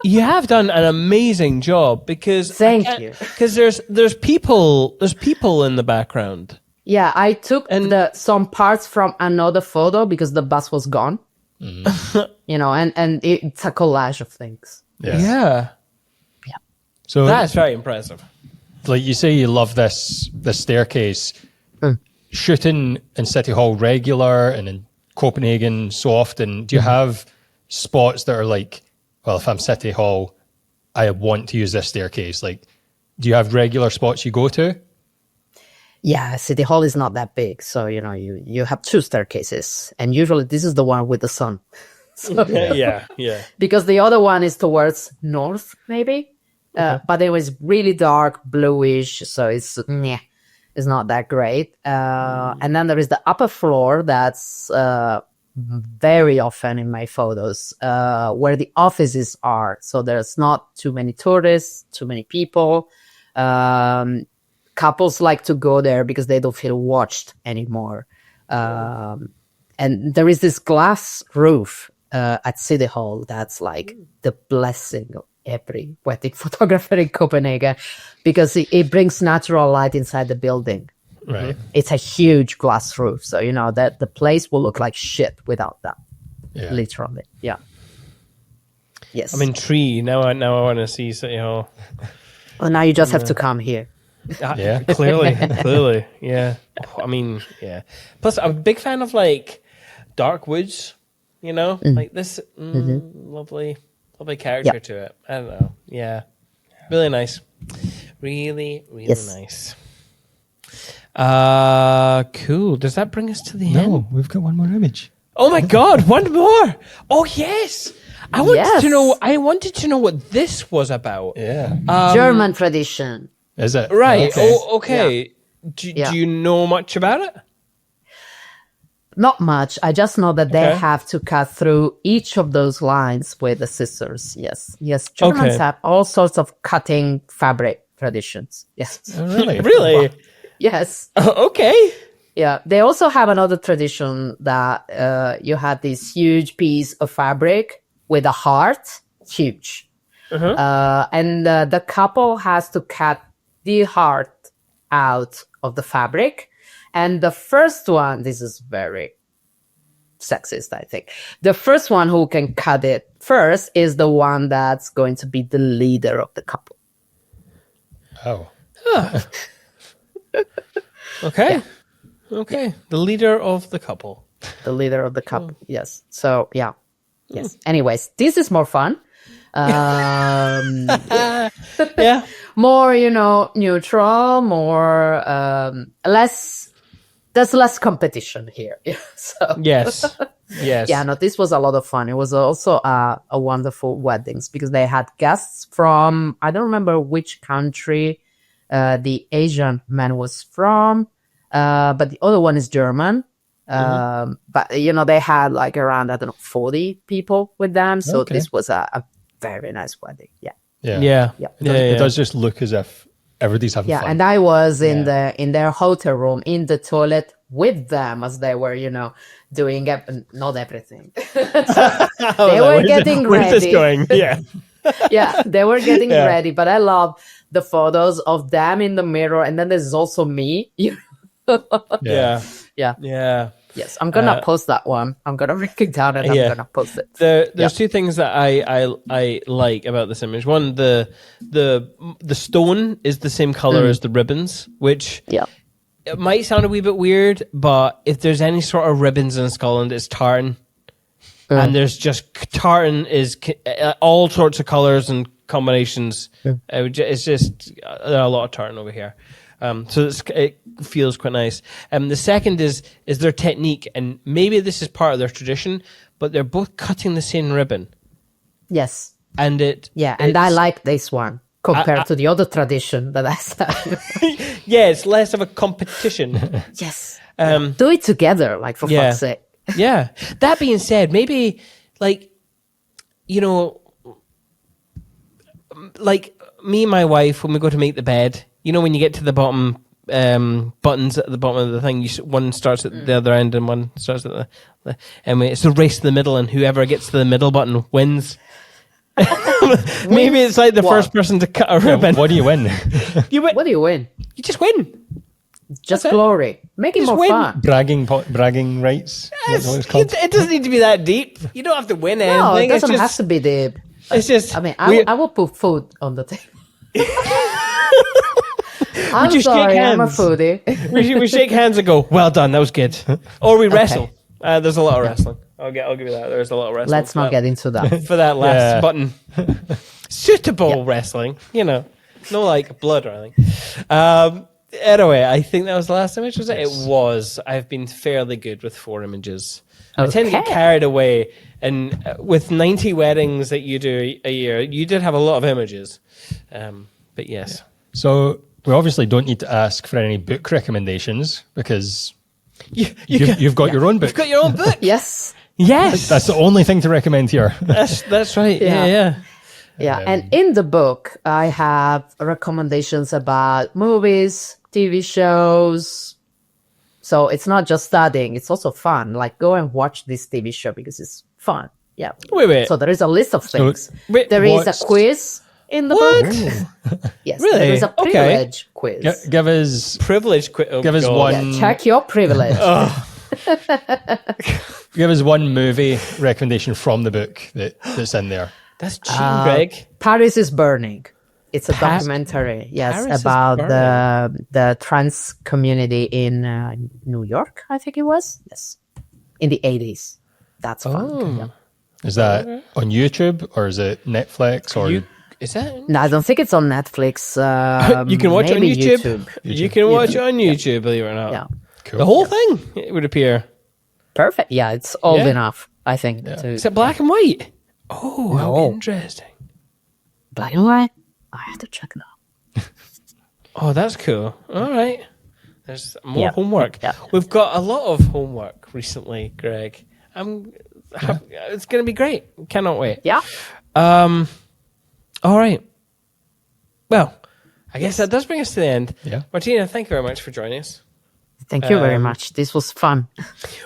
you have done an amazing job because Thank you. Because there's people in the background. Yeah, I took some parts from another photo because the bus was gone. And it's a collage of things. Yeah. So That's very impressive. like you say, you love this staircase. Shooting in City Hall regular and in Copenhagen so often. Do you have spots that are like, well, if I'm City Hall, I want to use this staircase? Like, do you have regular spots you go to? Yeah, City Hall is not that big. So, you have 2 staircases. And usually this is the one with the sun. Yeah. Because the other one is towards north, maybe. But it was really dark, bluish. So it's not that great. And then there is the upper floor that's very often in my photos, where the offices are. So there's not too many tourists, too many people. Couples like to go there because they don't feel watched anymore. And there is this glass roof at City Hall that's like the blessing of every wedding photographer in Copenhagen, because it brings natural light inside the building. Right. It's a huge glass roof, so that the place will look like shit without that. Yeah. Literally, yeah. Yes. I'm intrigued now. I want to see City Hall. Well, now you just have to come here. Yeah. Clearly, yeah. I mean, yeah. Plus, I'm a big fan of like dark woods. Like this lovely character to it. I don't know. Yeah, really nice. Really Yes. nice. Cool. Does that bring us to the end? No, we've got one more image. Oh my God, one more. Oh yes. I wanted to know what this was about. Yeah. German tradition. Is it? Right. Okay. Oh, okay. Do you know much about it? Not much. I just know that they Okay. have to cut through each of those lines with the scissors. Yes. Germans Okay. have all sorts of cutting fabric traditions. Yes. Oh, really? Really? Yes. Okay. Yeah. They also have another tradition that you had this huge piece of fabric with a heart, huge. And the couple has to cut the heart out of the fabric. And the first one, this is very sexist, I think. The first one who can cut it first is the one that's going to be the leader of the couple. Oh. Okay. Okay. The leader of the couple. The leader of the couple, yes. So, yeah. Yes. Anyways, this is more fun. Yeah. More, neutral, more, there's less competition here. So Yes. Yes. yeah, no, this was a lot of fun. It was also a wonderful weddings because they had guests from, I don't remember which country the Asian man was from, but the other one is German. But, they had like around, 40 people with them. So this was a very nice wedding. Yeah. Yeah. It does just look as if everybody's having fun. And I was in their hotel room in the toilet with them as they were, doing not everything. They were getting Where's ready. this going? Yeah. Yeah, they were getting ready. But I love the photos of them in the mirror, and then there's also me. Yeah. Yeah. Yes, I'm gonna post that one. I'm gonna write it down and I'm gonna post it. There's two things that I like about this image. One, the stone is the same color as the ribbons, which it might sound a wee bit weird, but if there's any sort of ribbons in Scotland, it's tartan. and there's just tartan is all sorts of colors and combinations. It's just there are a lot of tartan over here. So it feels quite nice. The second is their technique, and maybe this is part of their tradition, but they're both cutting the same ribbon. Yes. And and I like this one compared to the other tradition that I said. Yeah, it's less of a competition. Yes. Do it together, like, for fuck's sake. Yeah. That being said, maybe, like, you know, like me and my wife, when we go to make the bed, you know, when you get to the bottom buttons at the bottom of the thing, one starts at the other end and one starts at the anyway, it's a race to the middle, and whoever gets to the middle button wins. Maybe it's like the first person to cut a ribbon. What do you win? You win. What do you win? You just win. Just glory. Make it Just more win. fun. bragging rights. Is that what it's called? It doesn't need to be that deep. You don't have to win anything. No, it It's doesn't just- have to be deep. It's just. I mean, I will put food on the table. I'm you shake sorry, I'm a hands? foodie. we shake hands and go, well done, that was good. Or we wrestle. There's a lot of wrestling. I'll give you that. There's a lot of wrestling. Let's not get into that. for that last Yeah. button. Suitable wrestling, you know, no like blood or anything. Anyway, I think that was the last image, was it? It was. I've been fairly good with 4 images. I tend to get Okay. carried away, and with 90 weddings that you do a year, you did have a lot of images. But yes. So we obviously don't need to ask for any book recommendations because you've got your own book. You've got your own book. Yes. Yes. That's the only thing to recommend here. That's right. Yeah. Yeah. Yeah. And in the book, I have recommendations about movies, TV shows. So it's not just studying, it's also fun. Like, go and watch this TV show because it's fun. Yeah. Wait. So there is a list of things. wait, There is what's- a quiz in the book. Yes. Really? There is a Okay. privilege quiz. Give us Privilege quit. Oh, Give us God. one- Yeah, check your privilege. give us one movie recommendation from the book that's in there. That's cheating, Greg. Paris is Burning. It's a Paris documentary, yes, is about burning. the trans community in New York, I think it was. Yes, in the 80s. That's fun. Yeah. Is that on YouTube or is it Netflix or Is that? No, I don't think it's on Netflix. You can watch it on maybe YouTube. You can watch it on YouTube, believe it or not. Yeah, Cool. The whole thing, it would appear. perfect. Yeah, it's old Yeah. enough, I think. To Is it black and white? Oh, how No. interesting. black and white. I have to check it out. Oh, that's cool. All right. There's more Yeah. homework. Yeah. We've got a lot of homework recently, Greg. It's going to be great. Cannot wait. Yeah. All right. Well, I guess that does bring us to the end. Yeah. Martina, thank you very much for joining us. Thank you very much. This was fun.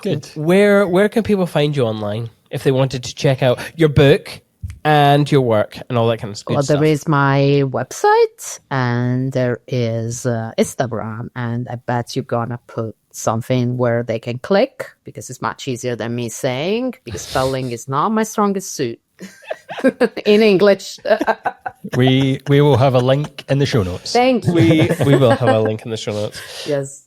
good? Where can people find you online if they wanted to check out your book and your work and all that kind of good Well, stuff? there is my website and there is Instagram, and I bet you're gonna put something where they can click because it's much easier than me saying, because spelling is not my strongest suit in English. We will have a link in the show notes. Thank you. we will have a link in the show notes. Yes.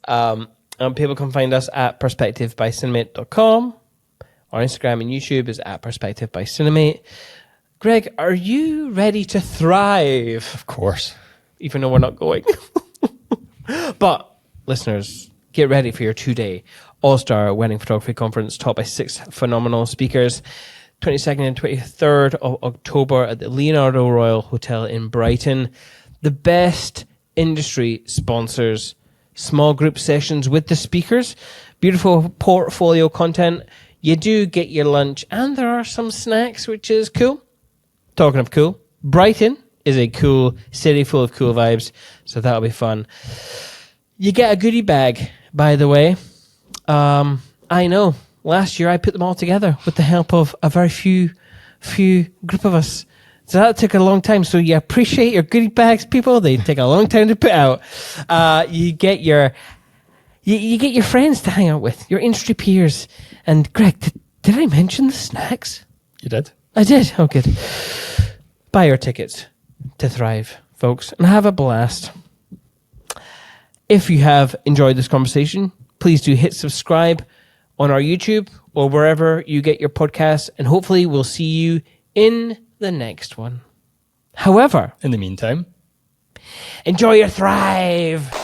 And people can find us at perspectivebycinemate.com. Our Instagram and YouTube is at Perspective by Cinemate. Greg, are you ready to thrive? Of course. Even though we're not going. But, listeners, get ready for your 2-day All-Star Wedding Photography Conference taught by 6 phenomenal speakers. 22nd and 23rd of October at the Leonardo Royal Hotel in Brighton. The best industry sponsors, small group sessions with the speakers, beautiful portfolio content. You do get your lunch, and there are some snacks, which is cool. Talking of cool, Brighton is a cool city full of cool vibes, so that'll be fun. You get a goodie bag, by the way. I know. Last year I put them all together with the help of a very few group of us. So that took a long time. So you appreciate your goodie bags, people. They take a long time to put out. You get your friends to hang out with, your industry peers. And Greg, did I mention the snacks? You did? I did. Oh, good. Buy your tickets to Thrive, folks, and have a blast. If you have enjoyed this conversation, please do hit subscribe on our YouTube or wherever you get your podcasts, and hopefully we'll see you in the next one. However, In the meantime, enjoy your thrive.